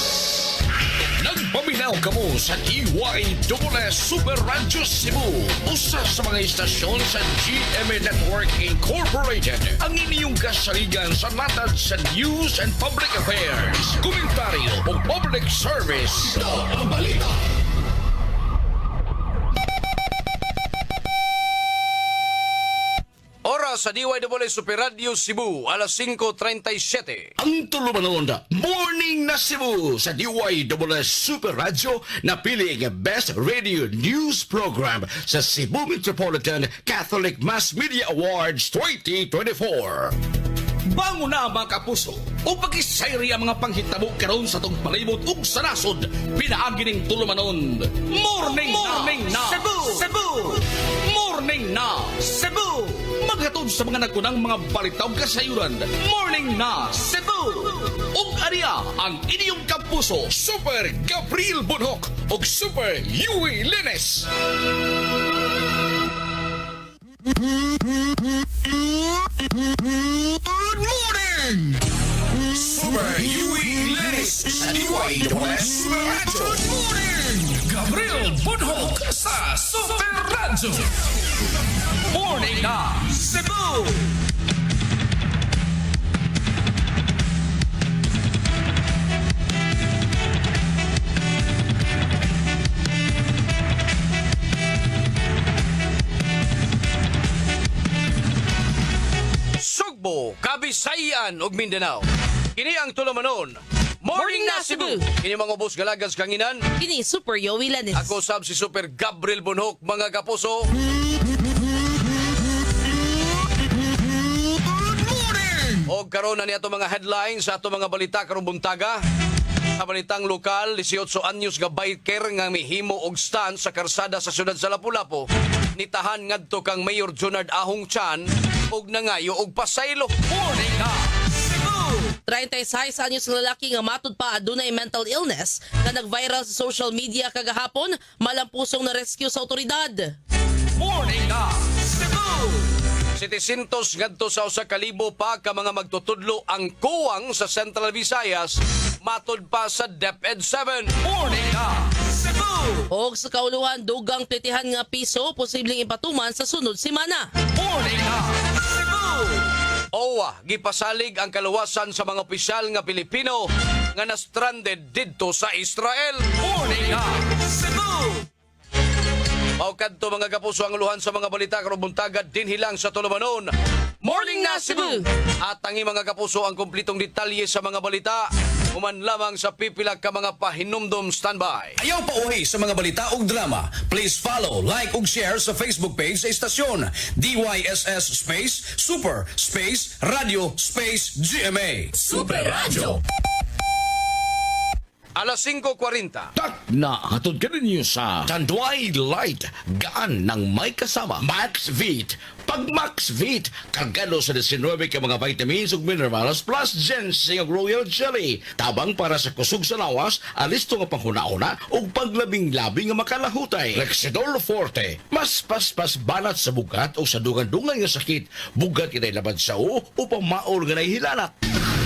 Nagpaminaw kamo sa DYWS Super Rancho Cebu, usa sa mga istasyon sa GMA Network Incorporated. Ang inyong kasaligan sa matad sa news and public affairs, komentaryo o public service. Ito ang balita. Oras sa DYWS Super Radio Cebu, alas 5:37. Ang tulumanon, Morning na Cebu sa DYWS Super Radio na pili ang Best Radio News Program sa Cebu Metropolitan Catholic Mass Media Awards 2024. Bango na mga kapuso o pag-isayri ang mga panghitabo karon sa tong palibot ug sa nasod. Pinaagi ning tulumanon. Morning na Cebu! Cebu! Morning na Cebu! Maghatod sa mga nagkunang mga balitaw kasayuran. Morning na Cebu! Ug ariya ang inyong kapuso, Super Gabriel Bonhoc ug Super Yui Lines. Good morning! Super Yui Lines sa DYWS Super Radio. Good morning! Gabriel Bonhoc sa Super Radio. Morning na Cebu! Sugbo, Kabisayan ug Mindanao. Kini ang tulumanon. Morning na Cebu! Kini mga ubos galagas kanginan. Kini Super Yowie Lanes. Ako sab si Super Gabriel Bonhoc mga kapuso. O karon na niya mga headlines sa ato mga balita karong buntaga. Sa balitang lokal, 18 anyos nga biker nga mihimo og stand sa karsada sa syudad sa Lapu-Lapu. Nitahan ngadto kang Mayor Jonard Ahong Chan og nangayo og pasaylo. Morning na Cebu! 36 anyos nga lalaki nga matud pa adunay mental illness nga nag-viral sa social media kagahapon, malampusong na rescue sa otoridad. Morning na Cebu! 700 ngadto sa 1,000 pa ka mga magtutudlo ang kuwang sa Central Visayas matud pa sa DepEd 7. Morning na Cebu! Og sa kauluhan, dugang titihan nga piso posibleng ipatuman sa sunod semana. Morning na Cebu! OWA, gipasalig ang kaluwasan sa mga opisyal nga Pilipino nga na-stranded didto sa Israel. Morning na Cebu! Maukad to mga kapuso ang uluhan sa mga balita karong buntaga din hilang sa tulumanon. Morning na Cebu! At ang mga kapuso ang kumplitong detalye sa mga balita Human lamang sa pipila ka mga pahinumdom standby. Ayaw pa uwi sa mga balita ug drama. Please follow, like ug share sa Facebook page sa istasyon DYSS Space Super Space Radio Space GMA. Super Radio. Alas 5:40. Tak na hatod ka ninyo sa Tanduay Light gaan ng may kasama Max Vit. Pag Max Vit, kargado sa 19 ka mga vitamins ug minerals plus ginseng ug royal jelly. Tabang para sa kusog sa lawas, alisto nga panghuna-una ug paglabing-labing nga makalahutay. Rexidol Forte, mas paspas banat sa bugat o sa dungan-dungan nga sakit. Bugat inay labad sa upang maol nga nahihilanat.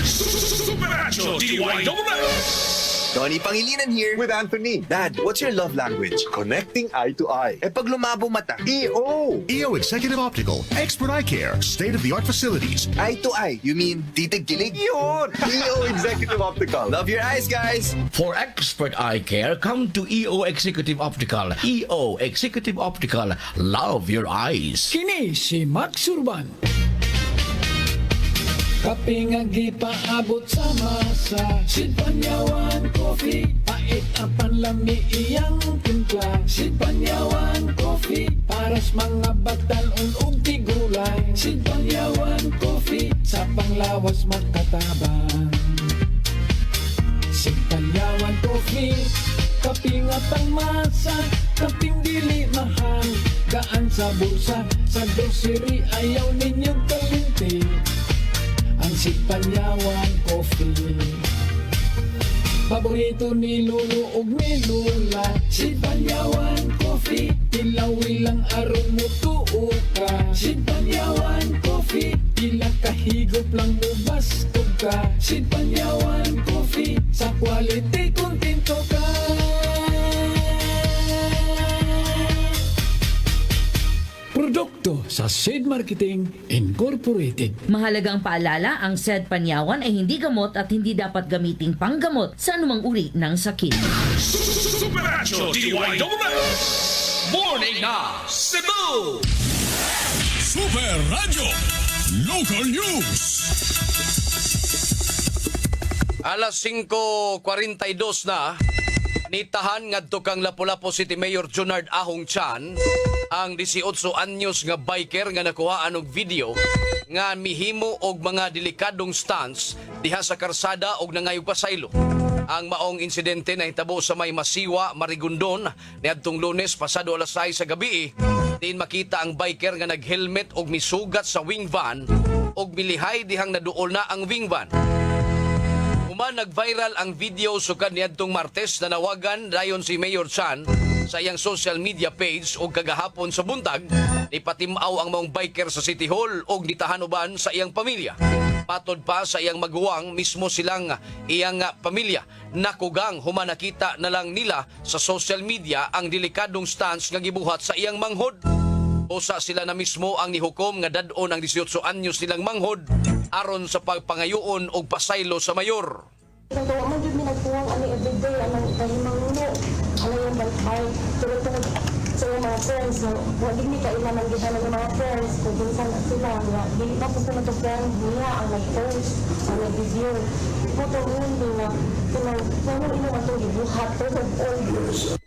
Super Radio DYSS. Tony Pangilinan here with Anthony. Dad, what's your love language? Connecting eye to eye. Eh pag lumabo mata, EO. EO Executive Optical, expert eye care, state-of-the-art facilities. Eye to eye, you mean titig-kilig? Yun! EO Executive Optical. Love your eyes, guys! For expert eye care, come to EO Executive Optical. EO Executive Optical. Love your eyes. Kini si Max Urban. Kape nga gipaabot sa masa, Sid Panyawan Coffee, pait ang panlami iyang timpla. Sid Panyawan Coffee, paras mga batalon ug tigulay. Sid Panyawan Coffee, sa panglawas makatabang. Sid Panyawan Coffee, kape nga pangmasa, kaping dili mahal, gaan sa bulsa, sa grocery ayaw ninyong kalinti. Ang Sigpanyawan Coffee, paborito ni Lulu ug ni Lula. Sigpanyawan Coffee, tilawi lang aron mo tuo ka. Sigpanyawan Coffee, pila kahigop lang mo bastog ka. Sigpanyawan Coffee, sa quality kontento ka. Produkto sa Sid Marketing Incorporated. Mahalagang paalala, ang SED Panyawan ay hindi gamot at hindi dapat gamiting panggamot sa anumang uri ng sakit. Super Radio DYSS. Morning na Cebu. Super Radio Local News. Alas 5:42 na. Nitahan ngadto kang Lapu-Lapu City Mayor Junard Ahong Chan ang 18 anyos nga biker nga nakuhaan og video nga mihimo og mga delikadong stunts diha sa karsada og nangayog pasaylo. Ang maong insidente nahitabo sa may Masiwa, Marigondon niadtong Lunes pasado alas 6 sa gabi. Diin makita ang biker nga naghelmet og misugat sa wing van og milihay dihang naduol na ang wing van. Nag-viral ang video sukad niadtong Martes na nawagan dayon si Mayor Chan sa iyang social media page o kagahapon sa buntag ipatimaw ang mga biker sa City Hall og nitahan uban sa iyang pamilya. Patod pa sa iyang maguwang mismo silang iyang pamilya nakugang human nakita na lang nila sa social media ang delikadong stance nga gibuhat sa iyang manghod. Usa sila na mismo ang nihukom nga dadon ang 18 anyos nilang manghod aron sa pagpangayoon og pasaylo sa mayor. Nagawa man yun minagpuwang ano everyday, anong kahimang nuno, ano yung balik-balik, tulad-tulad sa yung mga friends, no? Wag hindi ka ilaman kita ng mga friends, kung minsan na sila, nga, di ba po sa friend niya ang nag-post, ang nag-video, puto hindi na, pinang ino nga itong ibuhat, tulad all years.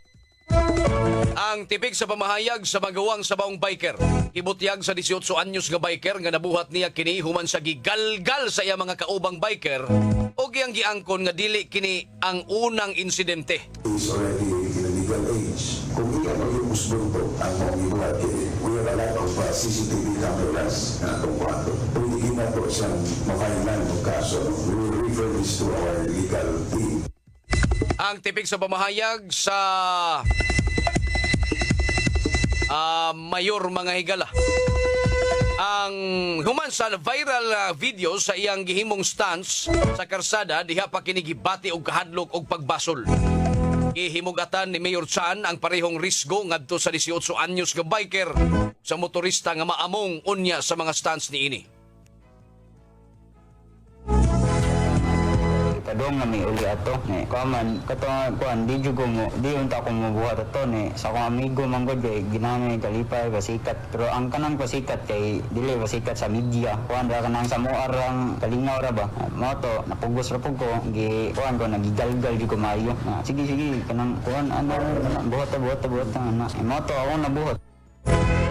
Ang tipik sa pamahayag sa magawang sa baong biker. Ibutyag sa 18 anyos nga biker nga nabuhat niya kini human sa gigalgal sa iya mga kaubang biker o giyang giangkon nga dili kini ang unang insidente. Is already in a legal age. Kung iyan ang yung musbunto ang mga ibuhat, we have a lot of CCTV cameras na itong kwarto. Pwede na po siyang makahinan ng kaso. We will refer this to our legal team. Ang tipik sa pamahayag sa mayor mga higala. Ang human sa viral video sa iyang gihimong stance sa karsada diha pa kini gibati og kahadlok og pagbasol. Gihimugatan ni Mayor Chan ang parehong risgo ngadto sa 18 anyos nga biker sa motorista nga maamong unya sa mga stance niini. dong na may uli ato ni kaman katong kuan di jud ko mo di unta ko mabuhat ato ni sa akong amigo manggod kay ginamay kalipay basikat pero ang kanang basikat kay dili basikat sa media kuan ra kanang sa moarang kalingaw ra ba mo to napugos ra pug ko gi kuan ko nagigalgal di ko maayo sige kanang kuan ano buhat na mo to ako nabuhat.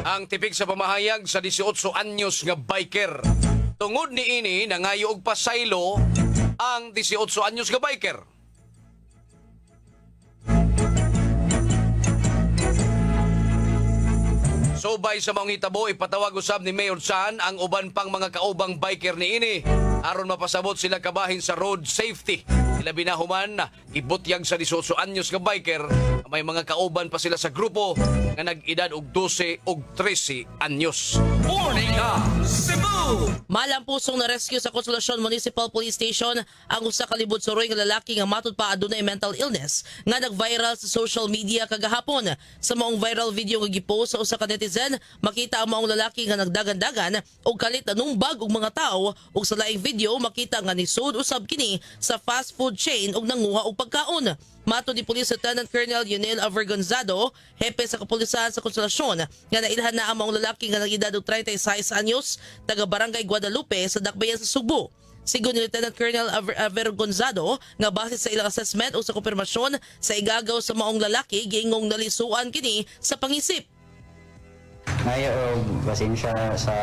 Ang tipik sa pamahayag sa 18 anyos nga biker. Tungod ni ini nangayo og pasaylo ang 18 anyos nga biker. Subay sa maong hitabo, ipatawag usab ni Mayor Chan ang uban pang mga kaubang biker ni ini aron mapasabot sila kabahin sa road safety. Ilabi na human, ibutyag sa 18 anyos nga biker, may mga kauban pa sila sa grupo nga nag-edad og 12 og 13 anyos. Morning Cebu! Malampusong na rescue sa Consolacion Municipal Police Station ang usa ka libod suroy nga lalaki nga matud pa adunay mental illness nga nag-viral sa social media kagahapon. Sa maong viral video nga gipost sa usa ka netizen, makita ang maong lalaki nga nagdagan-dagan og kalit na numbag og mga tao ug sa laing video makita nga nisud usab kini sa fast food chain ug nanguha og pagkaon. Mato ni Police Lieutenant Colonel Yunel Avergonzado, hepe sa kapulisan sa Consolacion, nga nailhan na ang maong lalaki nga nag-edad og 36 anyos, taga Barangay Guadalupe sa Dakbayan sa Subo. Sigon ni Lieutenant Colonel Avergonzado nga base sa ilang assessment o sa konfirmasyon sa igagaw sa maong lalaki, giingong nalisuan kini sa pangisip. Ngayon, pasensya sa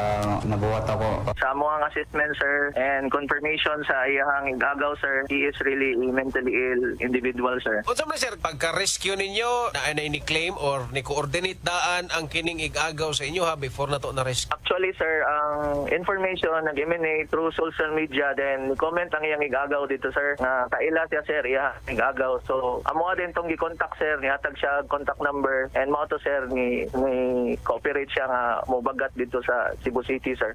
nabuhat ako. Sa among assessment, sir, and confirmation sa iyang igagaw, sir, he is really a mentally ill individual, sir. Unsa man sir, pagka-rescue ninyo, na ni-claim or ni-coordinate daan ang kining igagaw sa inyo ha before na to na-rescue? Actually, sir, ang information nag-emanate through social media, then comment ang iyang igagaw dito, sir, na kaila siya, sir, iyang igagaw. So, amo din tong gi-contact, sir, nihatag siya contact number, and mo to, sir, ni cooperate siya nga mobagat dito sa Cebu City, sir.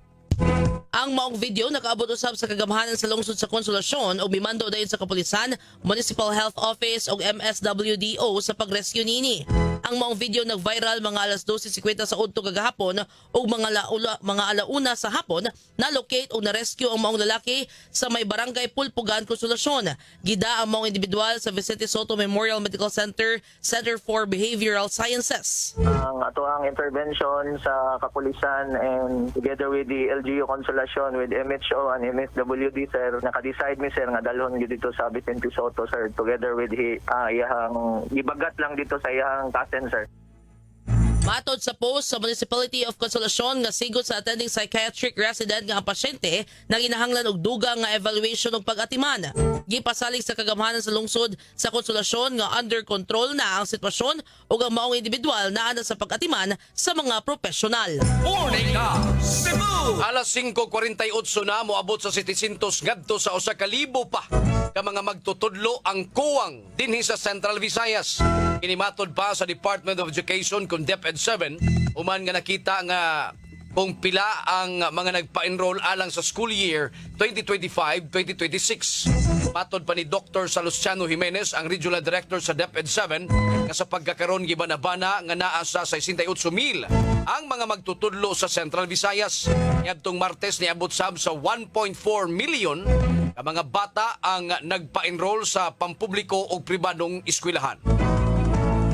Ang maong video nakaabot usab sa kagamhanan sa lungsod sa Consolacion o mimando dayon sa kapulisan, Municipal Health Office o MSWDO sa pag-rescue nini. Ang maong video nag-viral mga alas 12:50 sa udto kagahapon o mga alauna sa hapon na-locate o na-rescue ang maong lalaki sa may barangay Pulpugan, Consolacion. Gida ang maong individual sa Vicente Soto Memorial Medical Center, Center for Behavioral Sciences. Ang ato ang intervention sa kapulisan and together with the LGU Consolacion with MHO and MSWD, sir, naka-decide mi, sir, nga dalhon gyud dito sa Vicente Soto, sir, together with iyang ibagat lang dito sa iyang kasen, sir. Matod sa post sa Municipality of Consolacion nga sigot sa attending psychiatric resident nga ang pasyente nang inahanglan og dugang nga evaluation og pag-atiman. Gipasalig sa kagamhanan sa lungsod sa Consolacion nga under control na ang sitwasyon ug ang maong individual naa na sa pag-atiman sa mga profesional. Morning Cebu! Alas 5:48 na moabot sa 700 ngadto sa usa ka libo pa ka mga magtutudlo ang kuwang dinhi sa Central Visayas. Kinimatod pa sa Department of Education kung DepEd 7 uman nga nakita nga kung pila ang mga nagpa-enroll alang sa school year 2025-2026. Matod pa ni Dr. Salustiano Jimenez, ang Regional Director sa DepEd 7, nga sa pagkakaroon gibanabana nga naa sa 68,000 ang mga magtutudlo sa Central Visayas. Niadtong Martes niabot sab sa 1.4 million ka mga bata ang nagpa-enroll sa pampubliko o pribadong eskwelahan.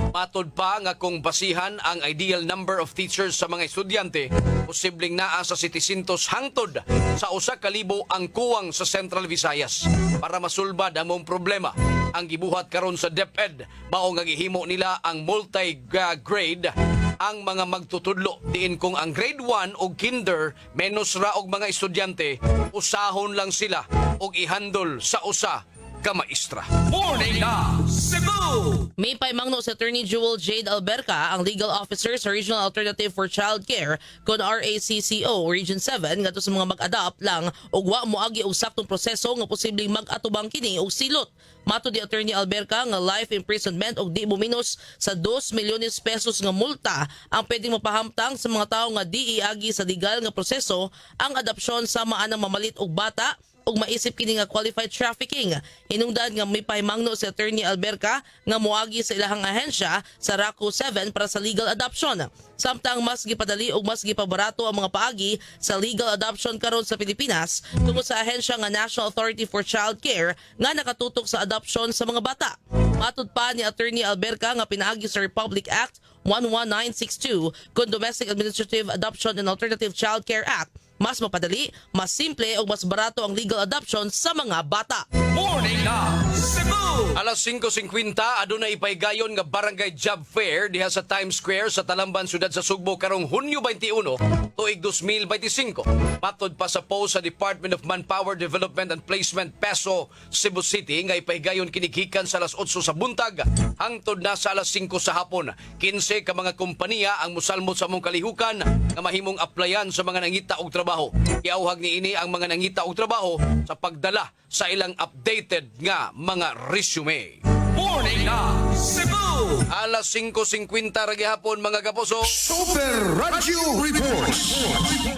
Matod pa nga kung basihan ang ideal number of teachers sa mga estudyante, posibleng naa sa 700 hangtod sa 1,000 ang kuwang sa Central Visayas. Para masulbad ang mong problema, ang gibuhat karon sa DepEd, mao nga gihimo nila ang multi-grade ang mga magtutudlo. Diin kung ang grade 1 o kinder menos ra og mga estudyante, usahon lang sila og ihandol sa usa ka maestra. Morning Cebu! May paimangno sa Attorney Jewel Jade Alberca, ang legal officer sa Regional Alternative for Child Care kon RACCO Region 7 ngadto sa mga mag-adapt lang og wa moagi og saktong proseso nga posibleng mag-atubang kini og silot. Mato di Attorney Alberca nga life imprisonment og di muminos sa 2 milyones pesos nga multa ang pwedeng mapahamtang sa mga tawo nga di iagi sa legal nga proseso ang adopsyon sa maanang mamalit og bata ug maisip kini nga qualified trafficking. Hinungdan nga may pahimangno si Attorney Alberca nga moagi sa ilahang ahensya sa RACO 7 para sa legal adoption. Samtang mas gipadali ug mas gipabarato ang mga paagi sa legal adoption karon sa Pilipinas tungod sa ahensya nga National Authority for Child Care nga nakatutok sa adoption sa mga bata. Matud pa ni Attorney Alberca nga pinaagi sa Republic Act 11962 kung Domestic Administrative Adoption and Alternative Child Care Act, mas mapadali, mas simple o mas barato ang legal adoption sa mga bata. Morning na Cebu! Alas 5:50 aduna ipaygayon nga barangay job fair diha sa Times Square sa Talamban, siyudad sa Sugbo karong Hunyo 21, tuig 2025. Matod pa sa post sa Department of Manpower Development and Placement PESO Cebu City nga ipaygayon kinikikan sa alas 8 sa buntag hangtod na sa alas 5 sa hapon. 15 ka mga kompanya ang musalmot sa among kalihukan nga mahimong applyan sa mga nangita og trabaho. Iauhag ni ini ang mga nangita og trabaho sa pagdala sa ilang updated nga mga resume. Morning na Cebu! Alas 5:50 ra gihapon mga kapuso. Super Radio Report!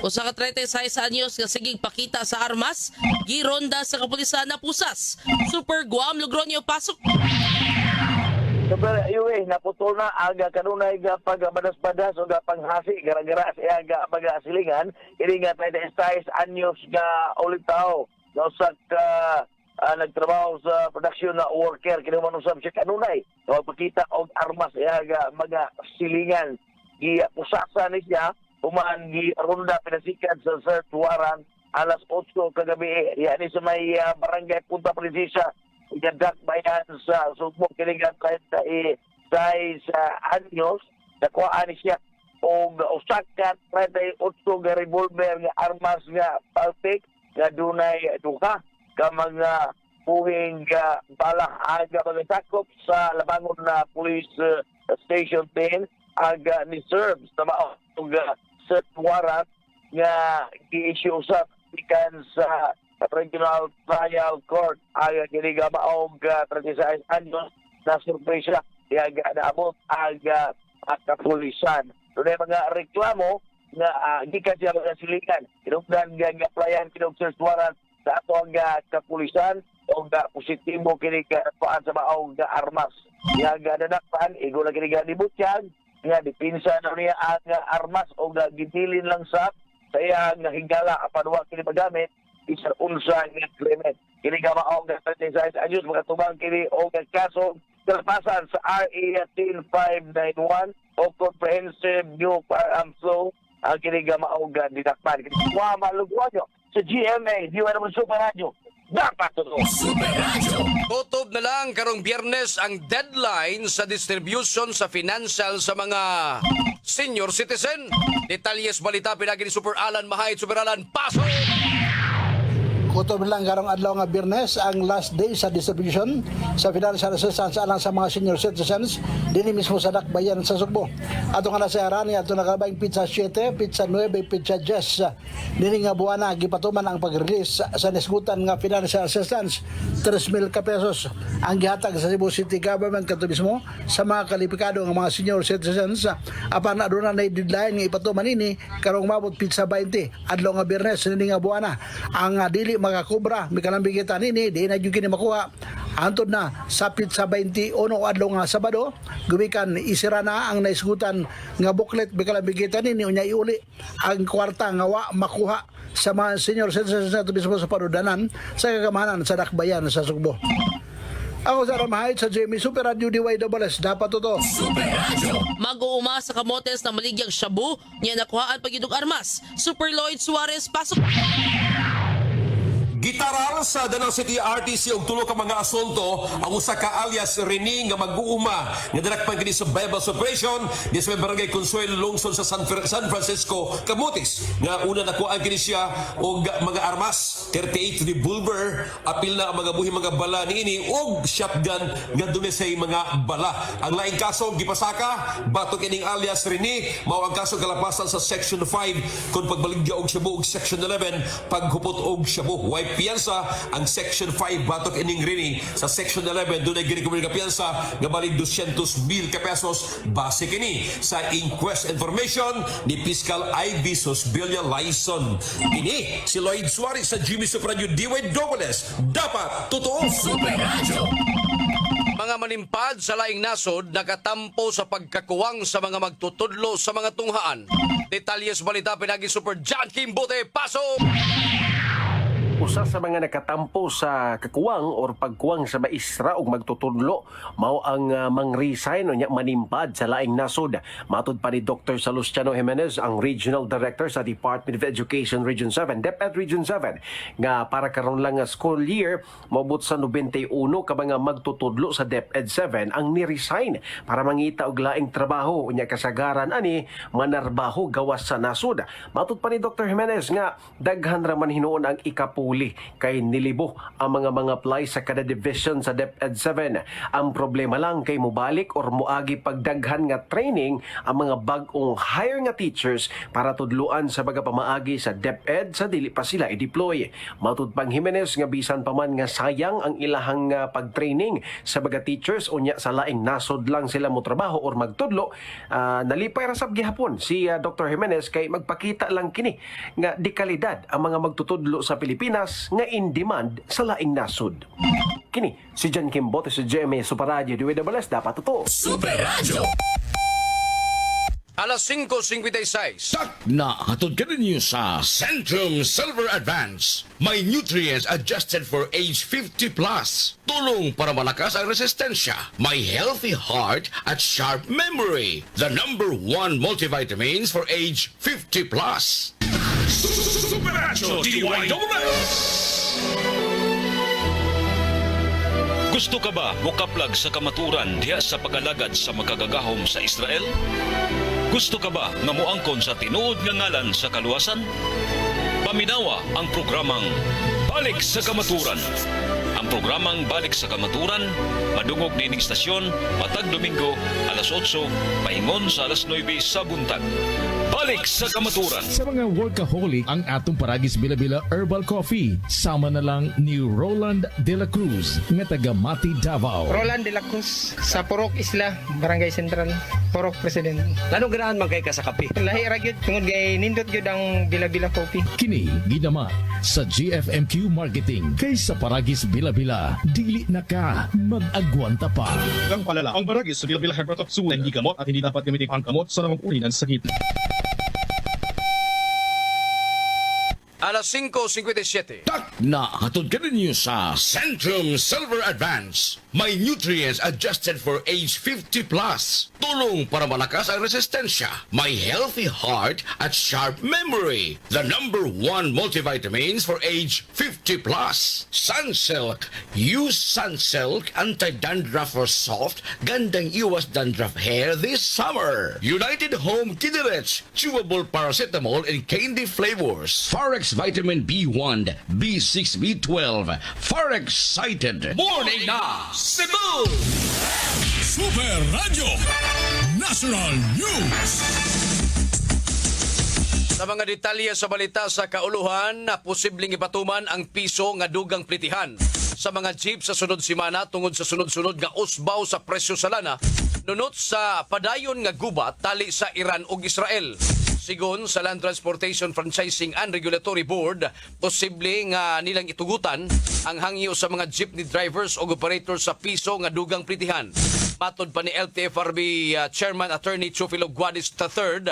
Usa ka 36 anyos nga sigig pakita sa armas, gironda sa kapulisan na pusas. Super Guam Logronyo pasok. Super UA naputol na aga kanunay ga pagbadas-badas o ga panghasi gara-gara sa aga pagasilingan ini nga 36 anyos nga ulitaw na usa ka nagtrabaho sa production na worker kini man usab siya kanunay magpakita og armas aga mga silingan gi-pusasa ni siya human gi ronda pinasikat sa search warrant alas 8 kagabi yani sa may barangay Punta Princesa Gadak bayan sa Sugbo kinigang 36 anyos nakuhaan ni siya og usa ka 38 nga revolver nga armas nga palpik nga dunay duha ka mga puhing balang aga pagsakop sa Labangon na Police Station 10 aga ni Serbs tama og search warrant nga gi-issue sa ikan sa Regional Trial Court aga kini nga maog 36 anyos na surpresa aga naabot aga at kapulisan. Doon mga reklamo nga gikan siya mga silingan. Kinugdan nga applyan kinug search warrant sa ato ang kapulisan o positibo kini ka paan sa maog armas. Aga nadakpan igo na kini dibutyag nga dipinsa na niya ang armas o gidilin lang sa iyang higala apan wa kini magamit isang unsa nga krimen. Kini ka maong 36 anyos makatubang kini o kaso kalapasan sa RA 10591 o Comprehensive New Firearms Law ang kini ka maong didakpan. Kini wa malugwanyo sa GMA, di naman Super Radio. Dapat ito. Super Radio! Kutob na lang karong Biyernes ang deadline sa distribution sa financial sa mga senior citizen. Detalyes balita pinagi ni Super Alan Mahayt. Super Alan, pasok! Kutob lang karong adlaw nga Biyernes ang last day sa distribution sa financial assistance alang sa mga senior citizens dinhi mismo sa Dakbayan sa Sugbo. Ato nga nasa arani ato nakabayang pizza 7, pizza 9, pizza 10. Dinhi nga buwana gipatuman ang pag-release sa nisgutan nga financial assistance 3,000 ka pesos ang gihatag sa Cebu City Government kadto mismo sa mga kalipikado nga mga senior citizens apan aduna na deadline nga ipatuman ini karong mabot pizza 20 adlaw nga Biyernes dinhi nga buwana ang dili makakubra may kalambigitan ini di na yung kini makuha antod na sa pizza 21 adlaw nga Sabado gumikan isira na ang naisgutan nga booklet may kalambigitan ini unya iuli ang kwarta nga wa makuha sa mga senior citizens na mismo sa parudanan sa kagamanan sa Dakbayan sa Sugbo. Ako sa Ramahayt sa Jimmy Super Radio DYWS dapat ito. Super Radio! Mag-uuma sa kamotes na maligyang shabu niya nakuhaan pagidog armas. Super Lloyd Suarez pasok. Gitaral sa Danang City RTC og tulo ka mga asunto ang usa ka alias Rene nga mag-uuma nga dinakpan kini sa Bibles Operation di sa Barangay Consuelo lungsod sa San Francisco, Camotes nga una nakuha kini siya og mga armas 38 revolver apil na ang mga buhi mga bala niini og shotgun nga dumi say mga bala. Ang laing kaso gipasaka batok kining alias Rene mao ang kaso kalapasan sa Section 5 kun pagbaligya og shabu og Section 11 paghupot og shabu. piyansa. Ang Section 5 batok ining rini sa Section 11 doon ay ginikumuli nga piyansa nga balik 200,000 ka pesos base kini sa inquest information ni Fiscal Ivy Sosbilla Lyson. Kini si Lloyd Suarez sa Jimmy Super Radio DYWS. Dapat totoo. Super Radio. Mga manimpad sa laing nasod nakatampo sa pagkakuwang sa mga magtutudlo sa mga tunghaan. Detalyes balita pinagi Super John Kimbote. Pasok! Usa sa mga nakatampo sa kakuwang or pagkuwang sa maistra o magtutudlo mao ang mang-resign o nya manimpad sa laing nasod. Matud pa ni Dr. Salustiano Jimenez, ang Regional Director sa Department of Education Region 7, DepEd Region 7, nga para karon lang nga school year, mabot sa 91 ka mga magtutudlo sa DepEd 7 ang ni-resign para mangita og laing trabaho o nya kasagaran ani manarbaho gawas sa nasod. Matud pa ni Dr. Jimenez nga daghan ra man hinuon ang ikapuli kay nilibo ang mga apply sa kada division sa DepEd 7. Ang problema lang kay mubalik or muagi pagdaghan nga training ang mga bag-ong hire nga teachers para tudluan sa baga pamaagi sa DepEd sa dili pa sila i-deploy. Matud pang Jimenez nga bisan pa man nga sayang ang ilahang pag-training sa baga teachers unya sa laing nasod lang sila mo trabaho or magtudlo, nalipay ra sab gihapon si Dr. Jimenez kay magpakita lang kini nga di kalidad ang mga magtutudlo sa Pilipinas nga in demand sa laing nasod. Kini si John Kimbote sa GMA Super Radio DWS. Dapat totoo. Super Radio. Alas 5:56. Na hatod ka ninyo sa Centrum Silver Advance. May nutrients adjusted for age 50 plus. Tulong para malakas ang resistensya. May healthy heart at sharp memory. The #1 multivitamins for age 50 plus. Super Radio DYWS. Gusto ka ba mukaplag sa kamaturan diha sa pag-alagad sa makagagahom sa Israel? Gusto ka ba nga moangkon sa tinuod nga ngalan sa kaluwasan? Paminawa ang programang Balik sa Kamaturan. Ang programang Balik sa Kamaturan madungog nining istasyon matag Domingo alas 8 paingon sa alas 9 sa buntag. Balik sa Kamaturan. Sa mga workaholic, ang atong Paragis Bila-Bila Herbal Coffee. Sama na lang ni Roland De La Cruz, nga taga Mati, Davao. Roland De La Cruz, sa Purok Isla, Barangay Central, Purok President. Lano ganahan man kay ka sa kape? Lahi ra gyud tungod kay nindot gyud ang Bila-Bila Coffee. Kini gidama sa GFMQ Marketing. Kay sa Paragis Bila-Bila, dili na ka mag-agwanta pa. Ang palala, ang Paragis Bila-Bila Herbal Capsule hindi gamot at hindi dapat gamitin pangkamot sa namang uri ng sakit. Alas 5:57. Na hatod ka ninyo sa Centrum Silver Advance. May nutrients adjusted for age 50 plus. Tulong para malakas ang resistensya. May healthy heart at sharp memory. The #1 multivitamins for age 50 plus. Sunsilk. Use Sunsilk anti-dandruff for soft, gandang iwas dandruff hair this summer. United Home Kiderich. Chewable paracetamol in candy flavors. Forex Vitamin B1, B6, B12. Forex Cited. Morning na! Cebu! Super Radio National News. Sa mga detalye sa balita sa kauluhan, na posibleng ipatuman ang piso nga dugang plitihan sa mga jeep sa sunod simana tungod sa sunod-sunod nga usbaw sa presyo sa lana nunot sa padayon nga gubat tali sa Iran ug Israel. Sigon sa Land Transportation Franchising and Regulatory Board, posible nga nilang itugutan ang hangyo sa mga jeepney drivers o operators sa piso nga dugang plitihan. Matod pa ni LTFRB Chairman Attorney Chufilo Guadis III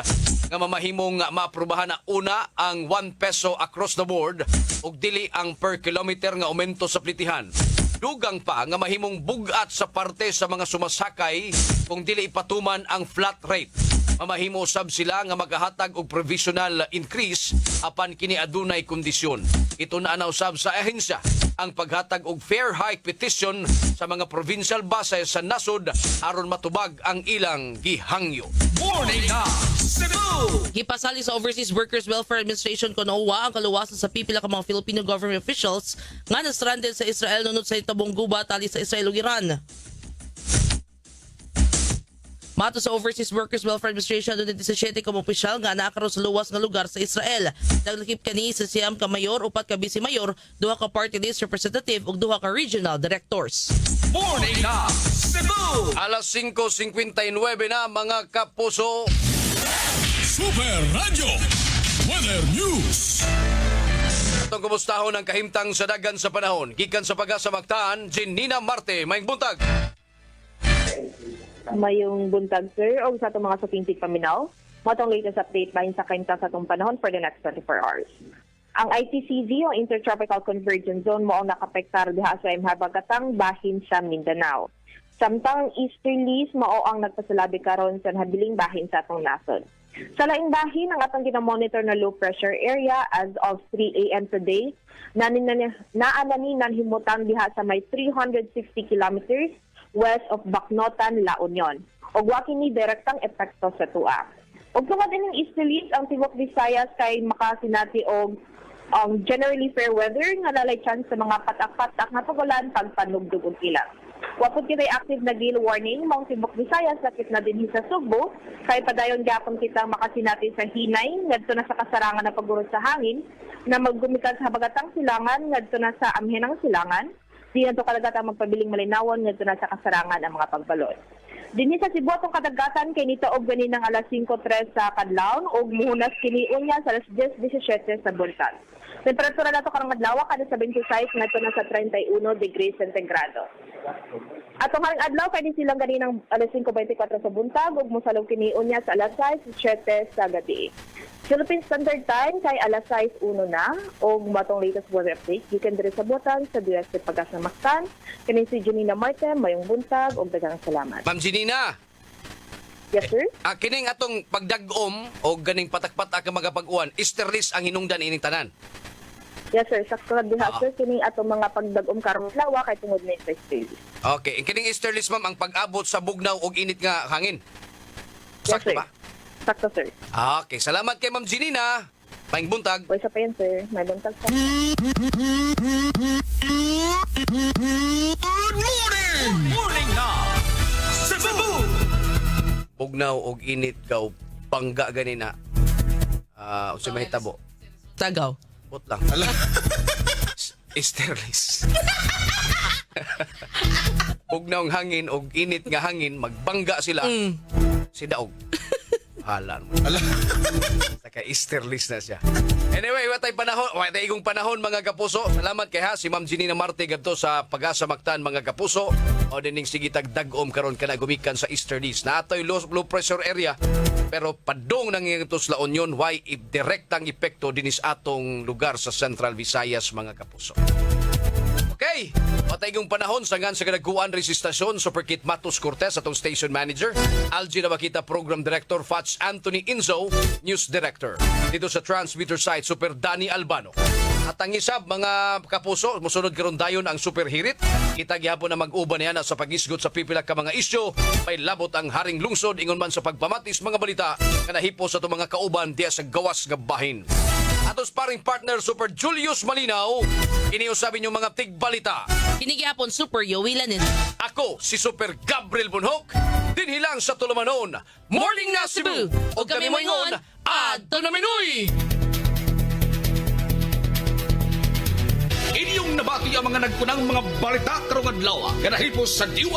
nga mamahimong maaprubahan na una ang 1 peso across the board ug dili ang per kilometer nga aumento sa plitihan. Dugang pa nga mahimong bugat sa parte sa mga sumasakay kung dili ipatuman ang flat rate. Mamahimo sab sila nga magahatag og provisional increase apan kini adunay kondisyon. Ito na usab sa ahensya ang paghatag og fair hike petition sa mga provincial buses sa nasod aron matubag ang ilang gihangyo. Morning na Cebu! Gipasali sa Overseas Workers Welfare Administration CONOA ang kaluwasan sa pipila ka mga Filipino government officials nga na-stranded sa Israel nunod sa itabong gubat tali sa Israel ug Iran. Mato sa Overseas Workers Welfare Administration doon 17 ka opisyal nga nakaro sa luwas nga lugar sa Israel. Naglakip kani sa siyam ka mayor, upat ka vice mayor, duha ka party list representative ug duha ka regional directors. Morning na Cebu! Alas 5:59 na mga kapuso. Super Radio Weather News. Itong kumustahon ang kahimtang sa dagan sa panahon. Gikan sa Pag-asa Mactan, Nina Marte, maing buntag. Mayong buntag, sir, o sa itong mga sukintig paminaw. Matong latest update bahin sa kaimta sa itong panahon for the next 24 hours. Ang ITCZ o Intertropical Convergence Zone mo ang nakapektar diha sa imhabagatang bahin sa Mindanao. Samtang easterlies mao ang nagpasalabi karon sa habiling bahin sa atong nasod. Sa laing bahin ang atong ginamonitor na low pressure area as of 3 a.m. today, naananinan himutang diha sa may 360 kilometers west of Bacnotan, La Union. Og wa kini direktang epekto sa tua. Og tungod ining easterlies ang tibok Visayas kay makasinati og generally fair weather nga lalay chance sa mga patak-patak nga pagulan pagpanugdog og ilang. Wapod kita'y active na gale warning mong tibok Visayas sakit na din sa Sugbo kay padayon gyapon kitang makasinati sa hinay ngadto na sa kasarangan na pagurot sa hangin na maggumikan sa habagatang silangan ngadto na sa amhenang silangan. Di na ito kadagatang magpabiling malinawon ngadto na sa kasarangan ang mga pagbalot. Dinhi sa Cebu atong kadagatan kay nito og ganin ng alas 5:03 sa kadlawon og muhunas kini unya sa alas 10:17 sa buntag. Temperatura nato karong adlaw kada sa 26 ngadto na sa 31 degrees centigrado. Atong haring adlaw kay silang ganinang alas 5:24 sa buntag ug mosalog kini unya sa alas 6:07 sa gabi. Philippine Standard Time kay alas 6:01 na og matong latest weather update gikan diri sa butan sa DSC Pag-asa Mactan. Kini si Nina Marte mayong buntag og daghang salamat. Ma'am Nina. Yes, sir. Kining atong pagdag-om o ganing patak-patak ang mga pag-uwan, easterlies ang hinungdan ining tanan. Yes, sir. Sakto na diha, sir. Kini atong mga pagdag-om karong lawa kay tungod na sa easterlies. Okay, kining easterlies ma'am ang pag-abot sa bugnaw og init nga hangin. Sakto ba? Sakto, sir. Okay, salamat kay Ma'am Nina. Maing buntag. Boy sa pa yan, sir. May buntag sa. Good morning! Morning na Cebu! Bugnaw og init gaw bangga ganina. Unsa mahitabo? Tagaw. Bot lang. Easterlies. Bugnaw ang hangin og init nga hangin magbangga sila. Si daog. Halan. Saka easterlies na siya. Anyway, watay panahon, watay igong panahon mga kapuso. Salamat kay si Ma'am Nina Marte gadto sa Pag-asa Mactan mga kapuso. O dining sige tagdag-om karon kana gumikan sa easterlies. Na atoy low pressure area pero padong nang ito La Union why direktang epekto dinis atong lugar sa Central Visayas mga kapuso. Okay, patay yung panahon sa ngan sa kadagkuan resistasyon Superkit Matos Cortez atong station manager, Algie Nabakita Program Director Fats Anthony Inzo, News Director. Dito sa transmitter site Super Danny Albano. At ang isab mga kapuso, musunod karon dayon ang Super Hirit. Kita gihapon na mag-uban niya sa pagisgot sa pipila ka mga isyu, may labot ang haring lungsod ingon man sa pagpamatis mga balita kanahipo sa itong mga kauban diya sa gawas nga bahin. Atos paring partner Super Julius Malinaw, iniusabi niyo mga tigbalita. Kinigyapon Super Yowilanin. Ako si Super Gabriel Bunhok, dinhilang sa Tulumanon. Morning na Cebu! O kami mo ingon, Adto na Minoy! Inyong nabati ang mga nagkunang mga balita karong adlaw. Kanahipos sa